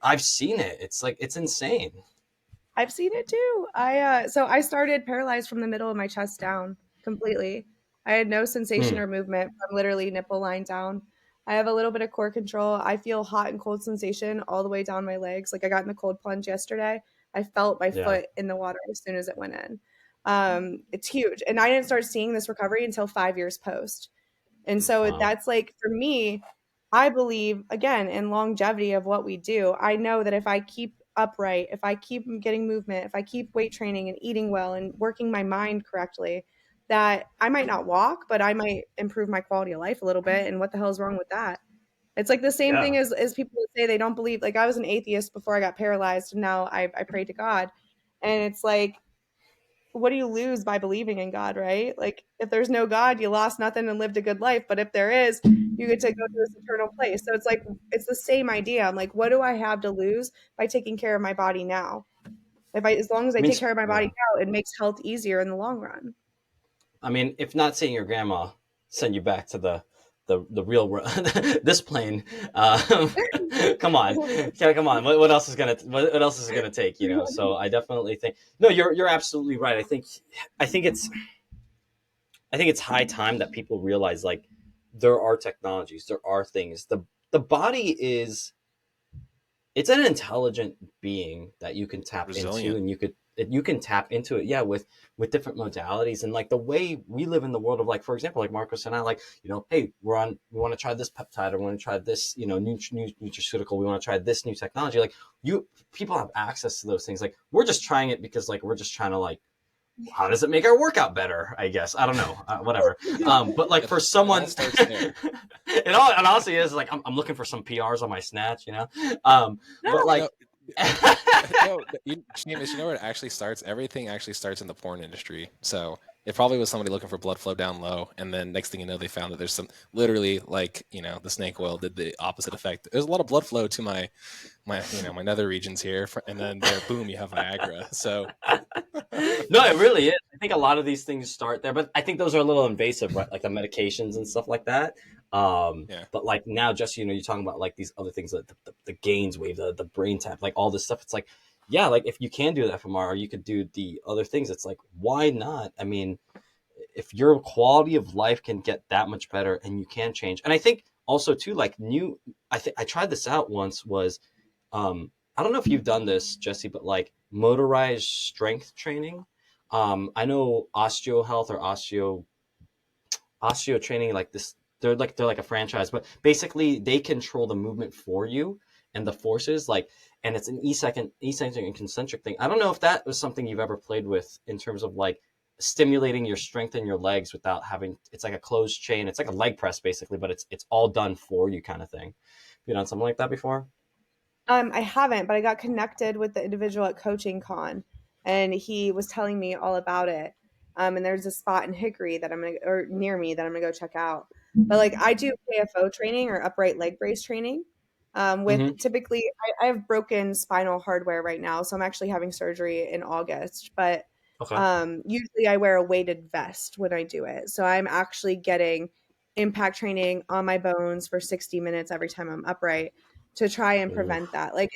I've seen it. It's like, it's insane. I've seen it too. I started paralyzed from the middle of my chest down completely. I had no sensation Hmm. or movement from literally nipple line down. I have a little bit of core control. I feel hot and cold sensation all the way down my legs. Like I got in the cold plunge yesterday. I felt my Yeah. foot in the water as soon as it went in. It's huge. And I didn't start seeing this recovery until 5 years post. And so Wow. that's like for me, I believe again in longevity of what we do. I know that if I keep upright, if I keep getting movement, if I keep weight training and eating well and working my mind correctly, that I might not walk, but I might improve my quality of life a little bit. And what the hell is wrong with that? It's like the same thing Yeah. as people who say they don't believe. Like I was an atheist before I got paralyzed, and now I pray to God. And it's like what do you lose by believing in God, right? Like if there's no God, you lost nothing and lived a good life. But if there is, you get to go to this eternal place. So it's like it's the same idea. I'm like, what do I have to lose by taking care of my body now? If I as long as I I mean, take care of my body yeah. now, it makes health easier in the long run. I mean, if not seeing your grandma, send you back to the real world, this plane. Um, come on, yeah, come on. What else is gonna what else is it gonna take? So I definitely think no, you're absolutely right. I think it's I think it's high time that people realize like there are technologies, there are things. The body is it's an intelligent being that you can tap into, Resilient. and you can tap into it, yeah, with different modalities. And like the way we live in the world of, like, for example, like Marcos and I, like, hey, we want to try this peptide, or we want to try this, new nutraceutical, we want to try this new technology. Like, you people have access to those things. Like, we're just trying it because, like, we're just trying to, like, how does it make our workout better? I guess I don't know, whatever. But like for It all someone, starts there. it honestly is like I'm looking for some PRs on my snatch, um, but You know, like, no, Seamus, you know where it actually starts? Everything actually starts in the porn industry. So it probably was somebody looking for blood flow down low, and then next thing you know, they found that there's some literally like the snake oil did the opposite effect. There's a lot of blood flow to my nether regions here, and then there, boom, you have Viagra. So no, it really is. I think a lot of these things start there, but I think those are a little invasive, right? Like the medications and stuff like that. yeah, But like now, just you're talking about like these other things, like the gains wave, the brain tap, like all this stuff. It's like, yeah, like if you can do the FMR, you could do the other things. It's like, why not? I mean, if your quality of life can get that much better, and you can change. And I think also too, like I think I tried this out once, was I don't know if you've done this, Jesse, but like motorized strength training. I know Osteo Health or Osteo Training, like this, they're like a franchise, but basically they control the movement for you and the forces, like, and it's an eccentric and concentric thing. I don't know if that was something you've ever played with in terms of like stimulating your strength in your legs without having, it's like a closed chain. It's like a leg press basically, but it's all done for you kind of thing. You done something like that before? I haven't, but I got connected with the individual at Coaching Con, and he was telling me all about it. And there's a spot in Hickory that or near me that I'm gonna go check out. But like I do KFO training or upright leg brace training. With Mm-hmm. typically, I have broken spinal hardware right now, so I'm actually having surgery in August. But Okay. usually, I wear a weighted vest when I do it, so I'm actually getting impact training on my bones for 60 minutes every time I'm upright to try and prevent Oof. that. Like,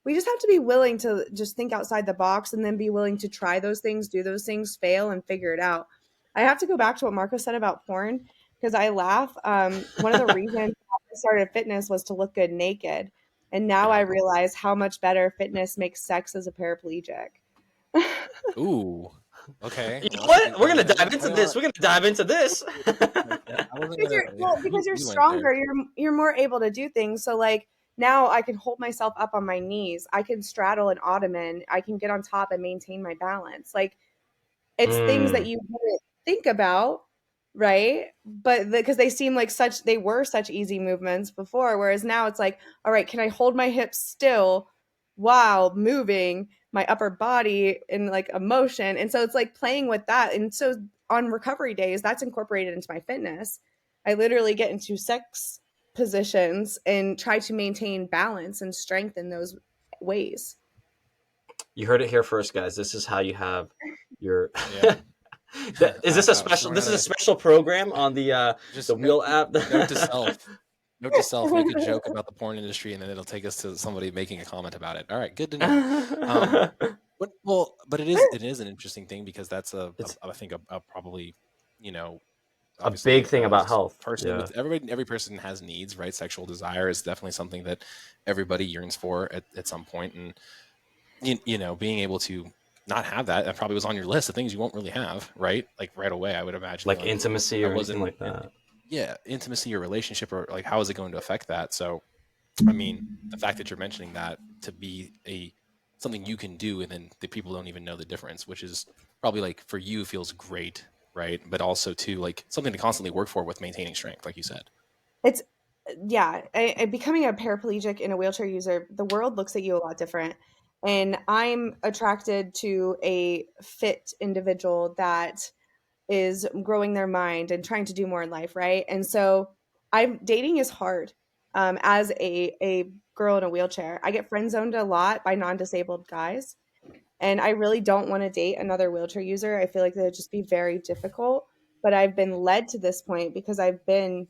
we just have to be willing to just think outside the box and then be willing to try those things, do those things, fail, and figure it out. I have to go back to what Marco said about porn because I laugh. One of the reasons I started fitness was to look good naked. And now I Yeah. realize how much better fitness makes sex as a paraplegic. ooh, okay. You know Well, what? We're gonna hang dive on, into hang this. on. We're gonna dive into this. I wasn't Because gonna. you're Yeah, because you're you went there. stronger, you're more able to do things. So like now I can hold myself up on my knees. I can straddle an ottoman. I can get on top and maintain my balance. Like it's things that Mm. you wouldn't think about, right? But because they seem like they were such easy movements before, whereas now it's like, all right, can I hold my hips still while moving my upper body in like a motion? And so it's like playing with that. And so on recovery days, that's incorporated into my fitness. I literally get into sex positions and try to maintain balance and strength in those ways. You heard it here first, guys. This is how you have your Yeah. Is this a I was special? throwing This out is a a special program on the just wheel app. note to self. Note to self: make a joke about the porn industry, and then it'll take us to somebody making a comment about it. All right, good to know. But it is an interesting thing because that's It's I think a probably, you know, a big obviously thing about health. person Yeah. with every person has needs, right? Sexual desire is definitely something that everybody yearns for at some point, and being able to not have that probably was on your list of things you won't really have, right? Like right away, I would imagine, Like like intimacy I or anything wasn't, like that. yeah, intimacy or relationship, or like how is it going to affect that? So I mean, the fact that you're mentioning that to be a something you can do, and then the people don't even know the difference, which is probably like for you feels great, right? But also too like something to constantly work for with maintaining strength, like you said. It's yeah, becoming a paraplegic and a wheelchair user, the world looks at you a lot different. And I'm attracted to a fit individual that is growing their mind and trying to do more in life, right? And so I'm dating is hard as a girl in a wheelchair. I get friend zoned a lot by non-disabled guys, and I really don't want to date another wheelchair user. I feel like that would just be very difficult. But I've been led to this point because I've been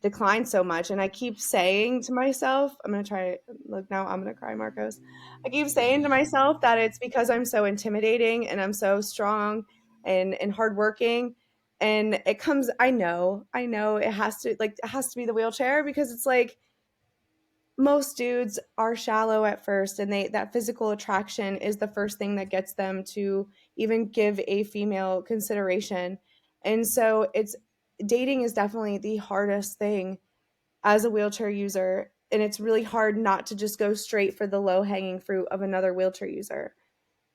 declined so much. And I keep saying to myself, I'm going to try, look, now I'm going to cry, Marcos. I keep saying to myself that it's because I'm so intimidating and I'm so strong and hardworking. And it comes, I know it has to, like, it has to be the wheelchair because it's like, most dudes are shallow at first, and that physical attraction is the first thing that gets them to even give a female consideration. And so it's dating is definitely the hardest thing as a wheelchair user, and it's really hard not to just go straight for the low hanging fruit of another wheelchair user.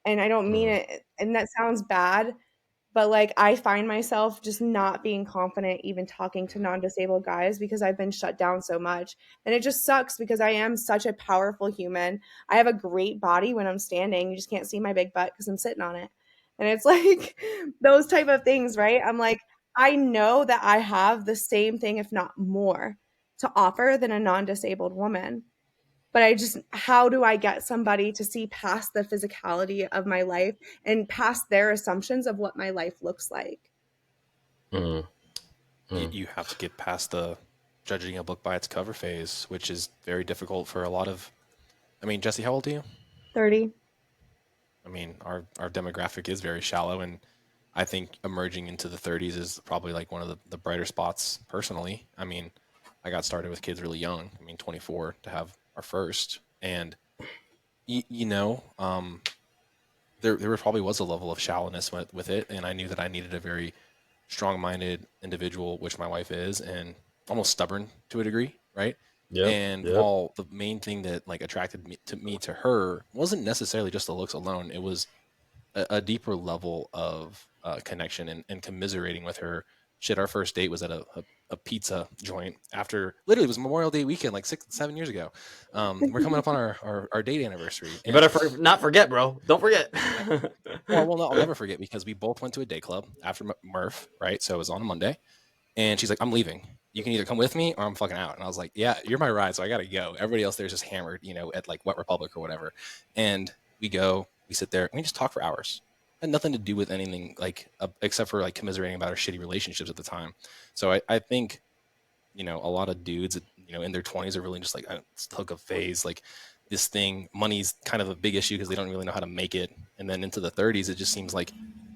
And I don't mean Mm. it, and that sounds bad, but like I find myself just not being confident even talking to non-disabled guys because I've been shut down so much. And it just sucks because I am such a powerful human. I have a great body when I'm standing. You just can't see my big butt because I'm sitting on it. And it's like those type of things, right? I'm like, I know that I have the same thing, if not more, to offer than a non-disabled woman. But I just, how do I get somebody to see past the physicality of my life and past their assumptions of what my life looks like? Mm. Mm. You have to get past the judging a book by its cover phase, which is very difficult for a lot of. I mean, Jesse, how old are you? 30. I mean, our demographic is very shallow, and I think emerging into the 30s is probably like one of the brighter spots personally. I mean, I got started with kids really young. I mean, 24 to have our first, and there probably was a level of shallowness with it, and I knew that I needed a very strong-minded individual, which my wife is, and almost stubborn to a degree, right? Yep. And Yep. while the main thing that like attracted me to her wasn't necessarily just the looks alone, it was a deeper level of connection and commiserating with her. Shit, our first date was at a pizza joint after literally it was Memorial Day weekend, like 6, 7 years ago. We're coming up on our date anniversary, You and better not forget, bro. Don't forget. yeah, well, no, I'll never forget because we both went to a day club after Murph, right? So it was on a Monday, and she's like, "I'm leaving. You can either come with me or I'm fucking out." And I was like, "Yeah, you're my ride, so I gotta go." Everybody else there's just hammered, at like Wet Republic or whatever. And we go, we sit there, and we just talk for hours. Had nothing to do with anything like except for like commiserating about our shitty relationships at the time. So I think a lot of dudes in their 20s are really just like stuck a phase like this thing. Money's kind of a big issue because they don't really know how to make it, and then into the 30s it just seems like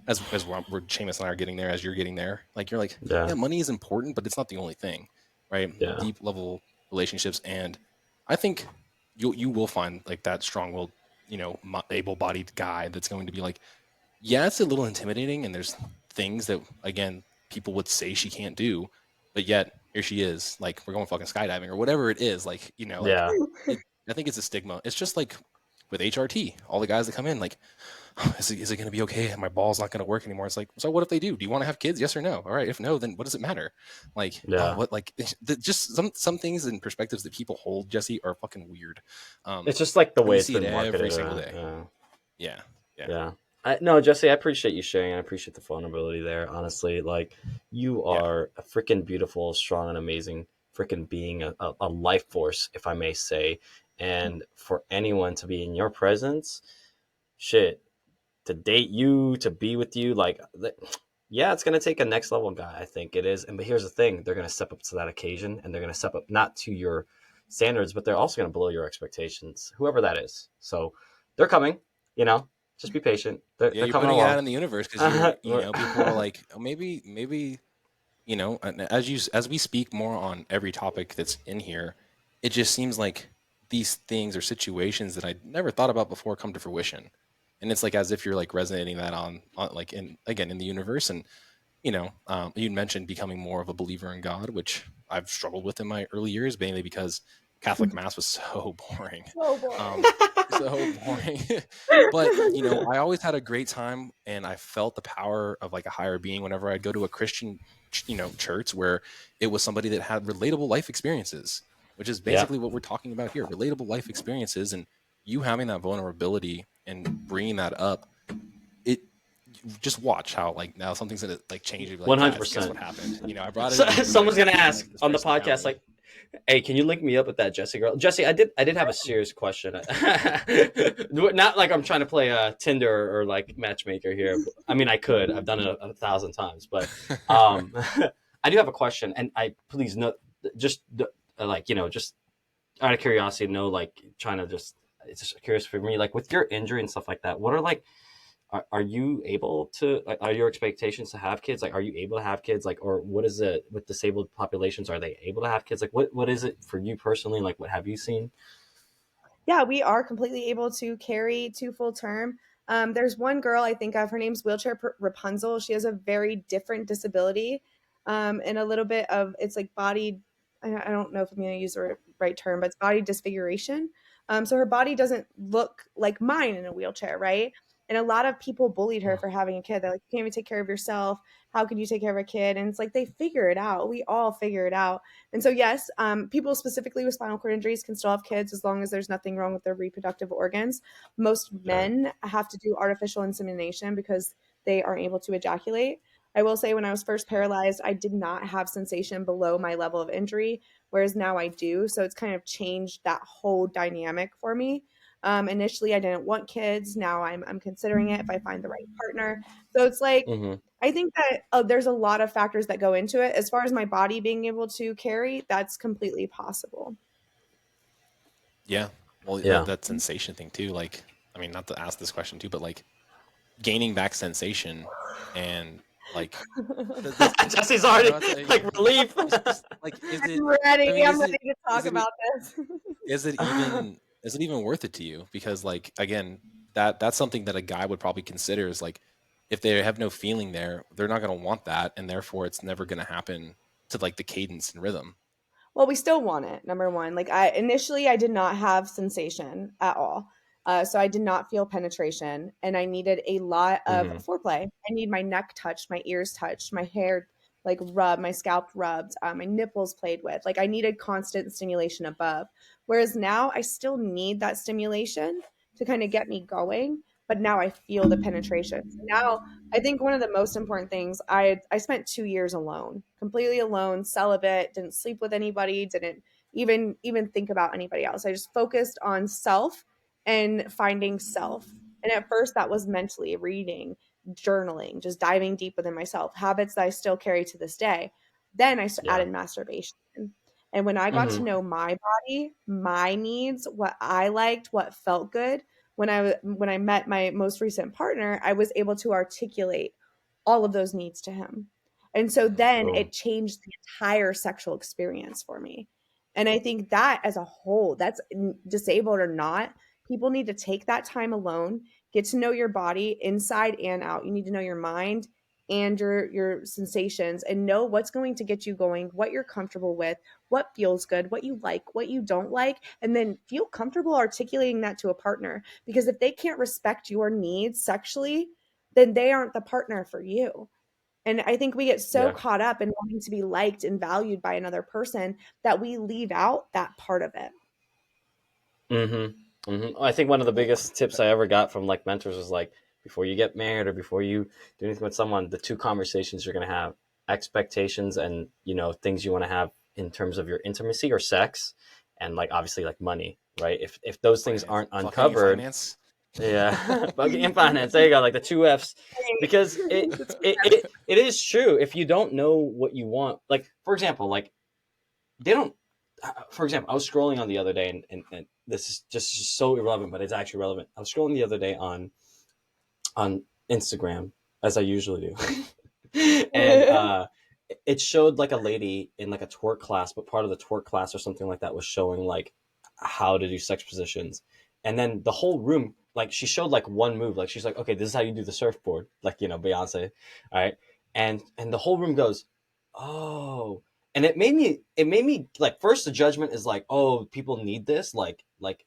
as we're Seamus and I are getting there, as you're getting there, like you're like, Yeah. yeah, money is important, but it's not the only thing, right? Yeah. Deep level relationships, and I think you will find like that strong-willed, able-bodied guy that's going to be like, yeah, it's a little intimidating, and there's things that again people would say she can't do, but yet here she is, like we're going fucking skydiving or whatever it is, like like Yeah. it. I think it's a stigma. It's just like with HRT, all the guys that come in, like, is it going to be okay? My ball's not going to work anymore. It's like, so what if they do? Do you want to have kids? Yes or no? All right. If no, then what does it matter? Like, oh, Yeah. what? Like, just some things and perspectives that people hold, Jesse, are fucking weird. It's just like the And way we it's see it been every marketed. single day. Yeah. Yeah. Yeah. Yeah. No, Jesse, I appreciate you sharing. I appreciate the vulnerability there. Honestly, like you Yeah. are a freaking beautiful, strong, and amazing freaking being, a life force, if I may say. And for anyone to be in your presence, shit, to date you, to be with you, like yeah, it's going to take a next level guy. I think it is. And but here's the thing: they're going to step up to that occasion, and they're going to step up not to your standards, but they're also going to blow your expectations, whoever that is. So they're coming. You know, just be patient. They're Yeah, they're you're coming putting it out along. in the universe because people are like, oh, maybe, and as we speak more on every topic that's in here, it just seems like these things or situations that I never thought about before come to fruition. And it's like as if you're like resonating that on like in again in the universe. And you mentioned becoming more of a believer in God, which I've struggled with in my early years, mainly because Catholic Mass was so boring. So boring. Um, so boring. But, I always had a great time and I felt the power of like a higher being whenever I'd go to a Christian, church where it was somebody that had relatable life experiences, which is Yeah, basically what we're talking about here, relatable life experiences. And you having that vulnerability and bringing that up, it just watch how like now something's gonna like change. You'll be like, one hundred guys, guess what percent. happened? I brought it So, in the someone's universe, gonna and ask like this on the person found podcast, me. like, "Hey, can you link me up with that Jesse girl?" Jesse, I did have a serious question. Not like I'm trying to play a Tinder or like matchmaker here. I mean, I could. I've done it a thousand times, but um, I do have a question, and I please no, just like just out of curiosity, no, like trying to just it's just curious for me, like with your injury and stuff like that. What are like are you able to like, are your expectations to have kids, like are you able to have kids, like, or what is it with disabled populations, are they able to have kids, like what is it for you personally, like what have you seen? Yeah, we are completely able to carry to full term. There's one girl I think of. Her name's Rapunzel. She has a very different disability, and a little bit of it's like body. I don't know if I'm going to use the right term, but it's body disfiguration. So her body doesn't look like mine in a wheelchair, right? And a lot of people bullied her for having a kid. They're like, "You can't even take care of yourself. How can you take care of a kid?" And it's like they figure it out. We all figure it out. And so, yes, people specifically with spinal cord injuries can still have kids as long as there's nothing wrong with their reproductive organs. Most Right. men have to do artificial insemination because they aren't able to ejaculate. I will say, when I was first paralyzed, I did not have sensation below my level of injury, whereas now I do. So it's kind of changed that whole dynamic for me. Initially, I didn't want kids. Now I'm considering it if I find the right partner. So it's like, Mm-hmm. I think that there's a lot of factors that go into it. As far as my body being able to carry, that's completely possible. Yeah, well, Yeah. that sensation thing too. Like, I mean, not to ask this question too, but like gaining back sensation and like does Jesse's you already know that's like relief. just like is it? I'm ready. I mean, I'm ready to is talk it about this. is it even is it even worth it to you? Because like again, that's something that a guy would probably consider is like if they have no feeling there, they're not going to want that, and therefore it's never going to happen to like the cadence and rhythm. Well, we still want it. Number one, like I did not have sensation at all, so I did not feel penetration, and I needed a lot of Mm-hmm. foreplay. I need my neck touched, my ears touched, my hair like rubbed, my scalp rubbed, my nipples played with. Like I needed constant stimulation above. Whereas now I still need that stimulation to kind of get me going, but now I feel the penetration. So now I think one of the most important things, I spent 2 years alone, completely alone, celibate, didn't sleep with anybody, didn't even think about anybody else. I just focused on self and finding self. And at first that was mentally reading, journaling, just diving deep within myself, habits that I still carry to this day. Then I Yeah. added masturbation. And when I got to Mm-hmm. know my body, my needs, what I liked, what felt good, when I met my most recent partner, I was able to articulate all of those needs to him. And so then Boom. it changed the entire sexual experience for me. And I think that as a whole, that's disabled or not, people need to take that time alone, get to know your body inside and out. You need to know your mind and your sensations and know what's going to get you going, what you're comfortable with, what feels good, what you like, what you don't like, and then feel comfortable articulating that to a partner. Because if they can't respect your needs sexually, then they aren't the partner for you. And I think we get so Yeah. caught up in wanting to be liked and valued by another person that we leave out that part of it. Mm-hmm. Mm-hmm. I think one of the biggest tips I ever got from like mentors was like before you get married or before you do anything with someone, the two conversations you're gonna have, expectations and things you want to have in terms of your intimacy or sex, and like obviously like money, right? If those things Finance, aren't fucking you uncovered, finance. Yeah, banking and finance. There you go, like the two F's, because That's it is true. If you don't know what you want, like for example, like they don't. For example, I was scrolling on the other day, and this is just so irrelevant, but it's actually relevant. I was scrolling the other day on Instagram, as I usually do, and it showed like a lady in like a twerk class, but part of the twerk class or something like that was showing like how to do sex positions, and then the whole room, like she showed like one move, like she's like, okay, this is how you do the surfboard, like Beyonce, all right, and the whole room goes, oh, and it made me like, first the judgment is like, oh, people need this, and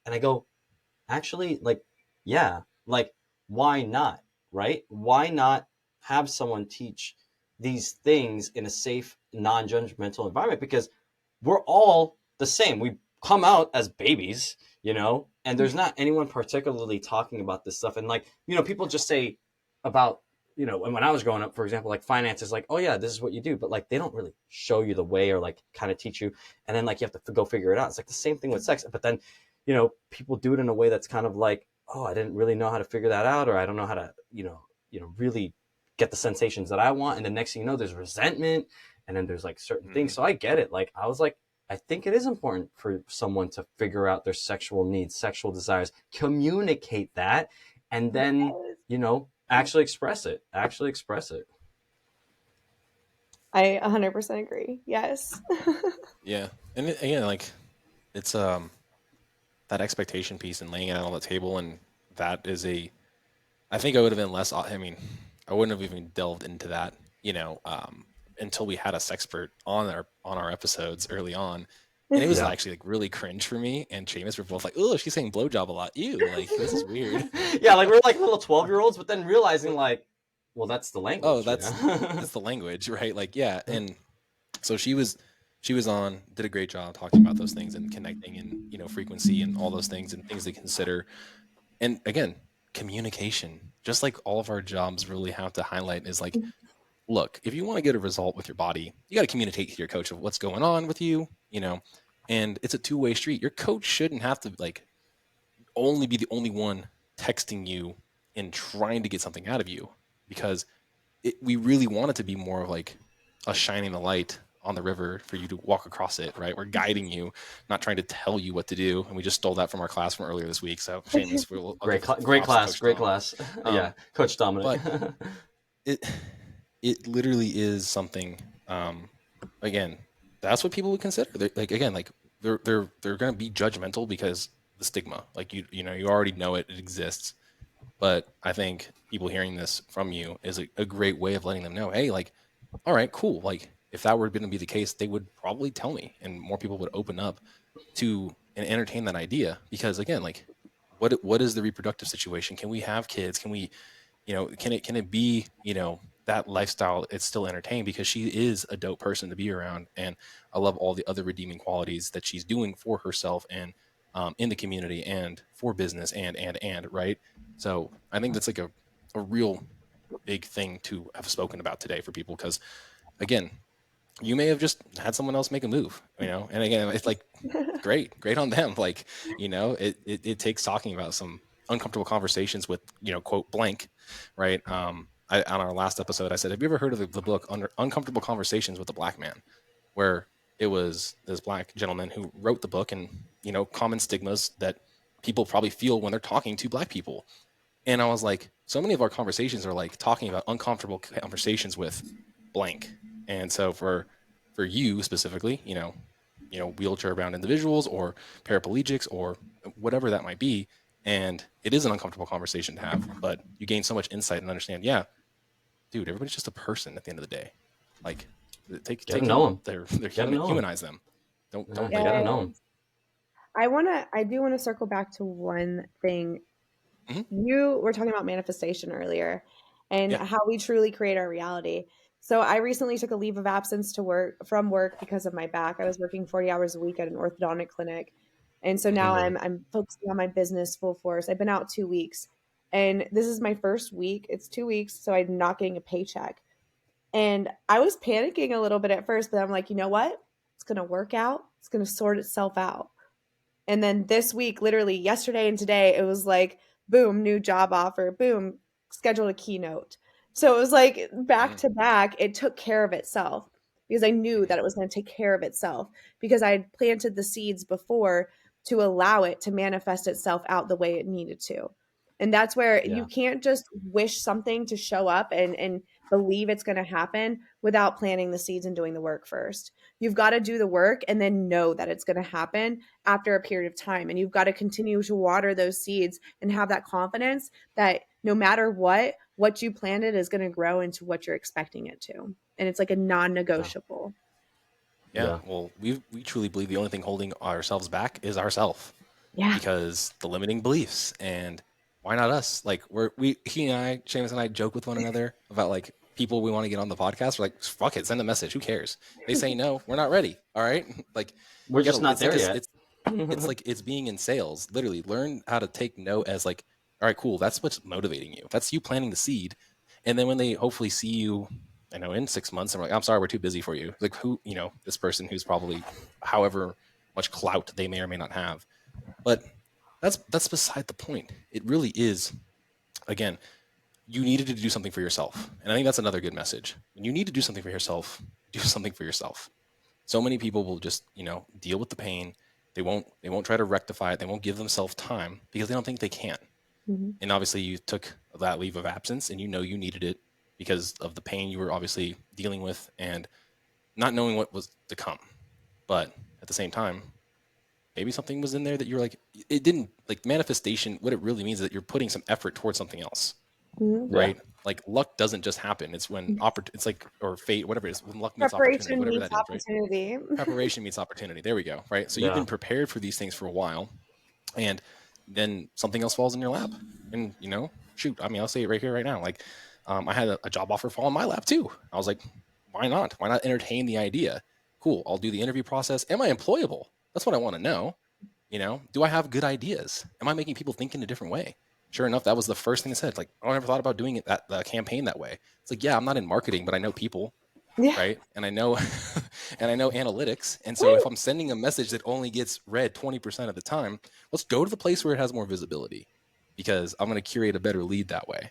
I go, actually, like, yeah, like, why not, right? Why not have someone teach these things in a safe, non-judgmental environment? Because we're all the same. We come out as babies, and there's not anyone particularly talking about this stuff. And like, people just say about, and when I was growing up, for example, like finances, like, oh yeah, this is what you do, but like they don't really show you the way, or like kind of teach you, and then like you have to go figure it out. It's like the same thing with sex, but then people do it in a way that's kind of like, oh, I didn't really know how to figure that out, or I don't know how to, really get the sensations that I want. And the next thing you know, there's resentment, and then there's like certain things. Mhm. So I get it. Like I was like, I think it is important for someone to figure out their sexual needs, sexual desires, communicate that, and then, Yes. actually express it. Actually express it. I 100% agree. Yes. Yeah, and again, like it's that expectation piece and laying it out on the table, and that is a. I think I would have been less. I mean, I wouldn't have even delved into that, until we had a sexpert on our episodes early on, and it was Yeah. actually like really cringe for me and Seamus were both like, "Oh, she's saying blowjob a lot. Ew, like this is weird." Yeah, like we're like little 12-year-olds, but then realizing like, well, that's the Oh, language, that's the language, right? Like, yeah, and so she was on, did a great job talking about those things and connecting and frequency and all those things and things to consider. And again, communication, just like all of our jobs really have to highlight, is like, look, if you want to get a result with your body, you got to communicate to your coach of what's going on with you, and it's a two-way street. Your coach shouldn't have to like only be the only one texting you and trying to get something out of you, because we really want it to be more of like us shining the light on the river for you to walk across it, right? We're guiding you, not trying to tell you what to do. And we just stole that from our class from earlier this week. So Seamus, I'll give Great props to class, Coach great Dom. class. Um, Yeah, Coach Dominic. but it it literally is something. Again, that's what people would consider. Like again, like they're going to be judgmental because the stigma. Like you already know it exists. But I think people hearing this from you is a great way of letting them know, hey, like, all right, cool. Like, if that were going to be the case, they would probably tell me, and more people would open up to and entertain that idea. Because again, like, what is the reproductive situation? Can we have kids? Can we, can it be, that lifestyle? It's still entertaining because she is a dope person to be around, and I love all the other redeeming qualities that she's doing for herself and in the community and for business and right. So I think that's like a real big thing to have spoken about today for people, because again, you may have just had someone else make a move, and again, it's like great on them. Like, it takes talking about some uncomfortable conversations with, quote blank, right? On our last episode, I said, have you ever heard of the book Uncomfortable Conversations with a Black Man, where it was this black gentleman who wrote the book, and common stigmas that people probably feel when they're talking to black people. And I was like, so many of our conversations are like talking about uncomfortable conversations with blank. And so for you specifically, wheelchair bound individuals or paraplegics or whatever that might be, and it is an uncomfortable conversation to have, but you gain so much insight and understand, yeah, dude, everybody's just a person at the end of the day. Like, take Get to take know them, him. they're Get to human, know him. humanize them. Don't Yeah, label get to them. know him. Yes. I do want to circle back to one thing. Hmm. You were talking about manifestation earlier and Yeah. how we truly create our reality. So I recently took a leave of absence from work because of my back. I was working 40 hours a week at an orthodontic clinic. And so now Mhm. I'm focusing on my business full force. I've been out 2 weeks and this is my first week. It's 2 weeks, so I'm not getting a paycheck. And I was panicking a little bit at first, but I'm like, you know what? It's going to work out. It's going to sort itself out. And then this week, literally yesterday and today, it was like boom, new job offer, boom, scheduled a keynote. So it was like back Mm, to back, it took care of itself because I knew that it was going to take care of itself because I had planted the seeds before to allow it to manifest itself out the way it needed to. And that's where you Yeah. can't just wish something to show up and believe it's going to happen without planting the seeds and doing the work first. You've got to do the work and then know that it's going to happen after a period of time. And you've got to continue to water those seeds and have that confidence that no matter what you planted is going to grow into what you're expecting it to. And it's like a non Yeah. negotiable. yeah. Yeah. Well, we truly believe the only thing holding ourselves back is ourself, Yeah. because the limiting beliefs. And why not us? Like he and I, Seamus and I, joke with one another about like people we want to get on the podcast. We're like, fuck it, send a message. Who cares? They say no, we're not ready. All right, like We're you just gotta. not It's like there a, yet. it's like it's being in sales. Literally, learn how to take no as like, all right, cool. That's what's motivating you. That's you planting the seed, and then when they hopefully see you, I know in 6 months, I'm like, I'm sorry, we're too busy for you. Like who, this person who's probably, however much clout they may or may not have, but that's beside the point. It really is. Again, you needed to do something for yourself, and I think that's another good message. When you need to do something for yourself, do something for yourself. So many people will just deal with the pain. They won't try to rectify it. They won't give themselves time because they don't think they can. Mhm. And obviously you took that leave of absence and you needed it because of the pain you were obviously dealing with and not knowing what was to come. But at the same time, maybe something was in there that you're like, it didn't, like, manifestation. What it really means is that you're putting some effort towards something else, Mhm. Yeah. right? Like luck doesn't just happen. It's when it's like, or fate, whatever it is, when luck meets opportunity, Preparation whatever meets that is, right? opportunity. Preparation meets opportunity. There we go. Right. So you've Yeah. been prepared for these things for a while, and then something else falls in your lap. And shoot, I mean, I'll say it right here, right now. Like, I had a job offer fall in my lap too. I was like, why not? Why not entertain the idea? Cool. I'll do the interview process. Am I employable? That's what I want to know. Do I have good ideas? Am I making people think in a different way? Sure enough, that was the first thing I said. Like, oh, I never thought about doing it that the campaign that way. It's like, yeah, I'm not in marketing, but I know people, Yeah. right? And I know and I know analytics. And so if I'm sending a message that only gets read 20% of the time, let's go to the place where it has more visibility, because I'm going to curate a better lead that way,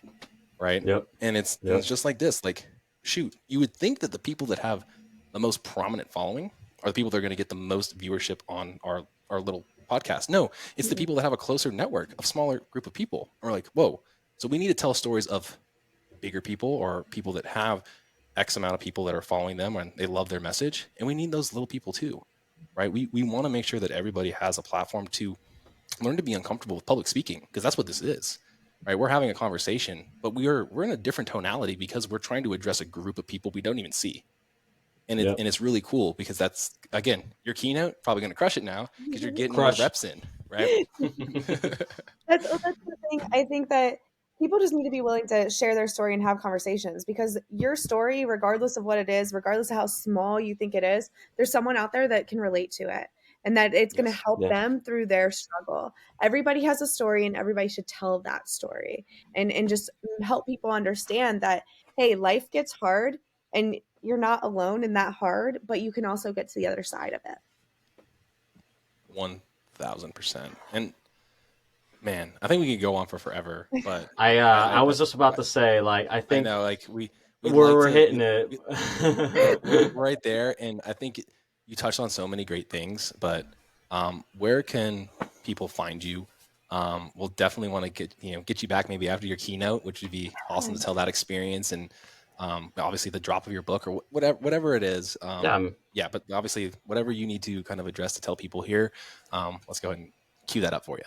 right? Yep. And it's Yep. just like this. Like, shoot, you would think that the people that have the most prominent following are the people that are going to get the most viewership on our little podcast. No, it's the people that have a closer network of smaller group of people. And we're like, whoa. So we need to tell stories of bigger people or people that have X amount of people that are following them and they love their message. And we need those little people too, right? We want to make sure that everybody has a platform to learn to be uncomfortable with public speaking, because that's what this is, right? We're having a conversation, but we're in a different tonality because we're trying to address a group of people we don't even see. Yep. And it's really cool because that's, again, your keynote, probably going to crush it now because you're getting your Crush. reps in, right? That's the thing. I think that people just need to be willing to share their story and have conversations because your story, regardless of what it is, regardless of how small you think it is, there's someone out there that can relate to it and that it's going to Yes. help Yeah. them through their struggle. Everybody has a story and everybody should tell that story and just help people understand that, hey, life gets hard and you're not alone in that hard, but you can also get to the other side of it. 1000%. And man, I think we could go on for forever, but I was just about to say, like, I I think know, like we'd like we're to hitting it. we're right there, and I think you touched on so many great things. But where can people find you? We'll definitely want to get you back maybe after your keynote, which would be awesome to tell that experience, and obviously the drop of your book or whatever it is. Yeah. Yeah, but obviously whatever you need to kind of address to tell people here, let's go ahead and cue that up for you.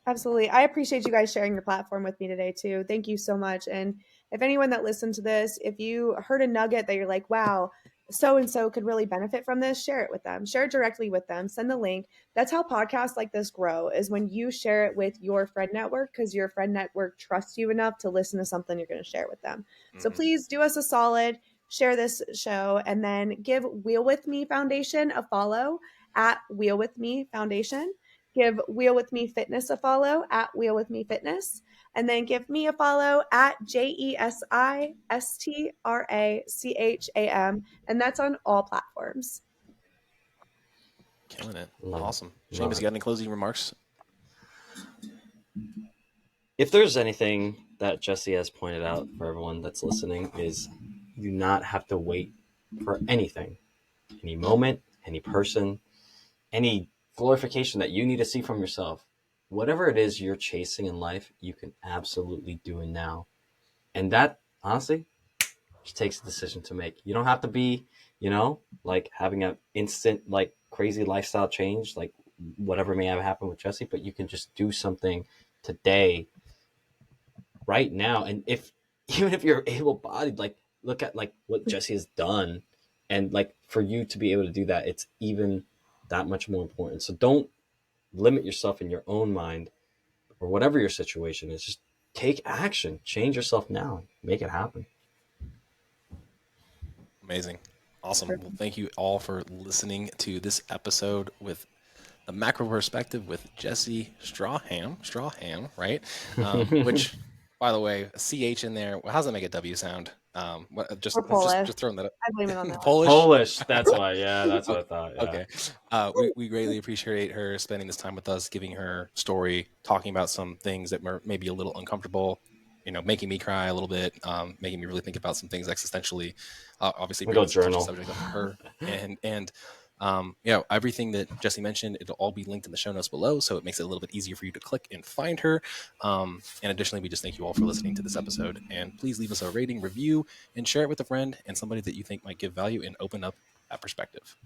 Absolutely. I appreciate you guys sharing your platform with me today too. Thank you so much. And if anyone that listened to this, if you heard a nugget that you're like, wow, so and so could really benefit from this, share it with them. Share it directly with them. Send the link. That's how podcasts like this grow, is when you share it with your friend network because your friend network trusts you enough to listen to something you're going to share with them. So Hmm. please do us a solid, share this show, and then give Wheel With Me Foundation a follow at Wheel With Me Foundation. Give Wheel With Me Fitness a follow at Wheel With Me Fitness. And then give me a follow at JesiStracham. And that's on all platforms. Killing it. Love it. Awesome. Love Seamus, you it. got any closing remarks? if there's anything that Jesse has pointed out for everyone that's listening, is you do not have to wait for anything, any moment, any person, any glorification that you need to see from yourself. Whatever it is you're chasing in life, you can absolutely do it now. And that, honestly, just takes a decision to make. You don't have to be, like having an instant, like crazy lifestyle change, like whatever may have happened with Jesse, but you can just do something today, right now. And if, even if you're able bodied, like look at like what Jesse has done. And like for you to be able to do that, it's even that much more important. So don't limit yourself in your own mind or whatever your situation is. Just take action, change yourself now, make it happen. Amazing. Awesome. Well, thank you all for listening to this episode with the macro perspective with Jesi Stracham, right? Which, by the way, a CH in there. How does that make a W sound? Or Polish. Just throwing that up. I blame it on that. Polish. Polish. That's why. Yeah, that's what I Okay. thought. Yeah. Okay. We greatly appreciate her spending this time with us, giving her story, talking about some things that were maybe a little uncomfortable, making me cry a little bit, making me really think about some things existentially. Obviously, We go bringing some touchy journal. subject up for her, and everything that Jesse mentioned, it'll all be linked in the show notes below, so it makes it a little bit easier for you to click and find her. And additionally, we just thank you all for listening to this episode, and please leave us a rating, review, and share it with a friend and somebody that you think might give value and open up that perspective.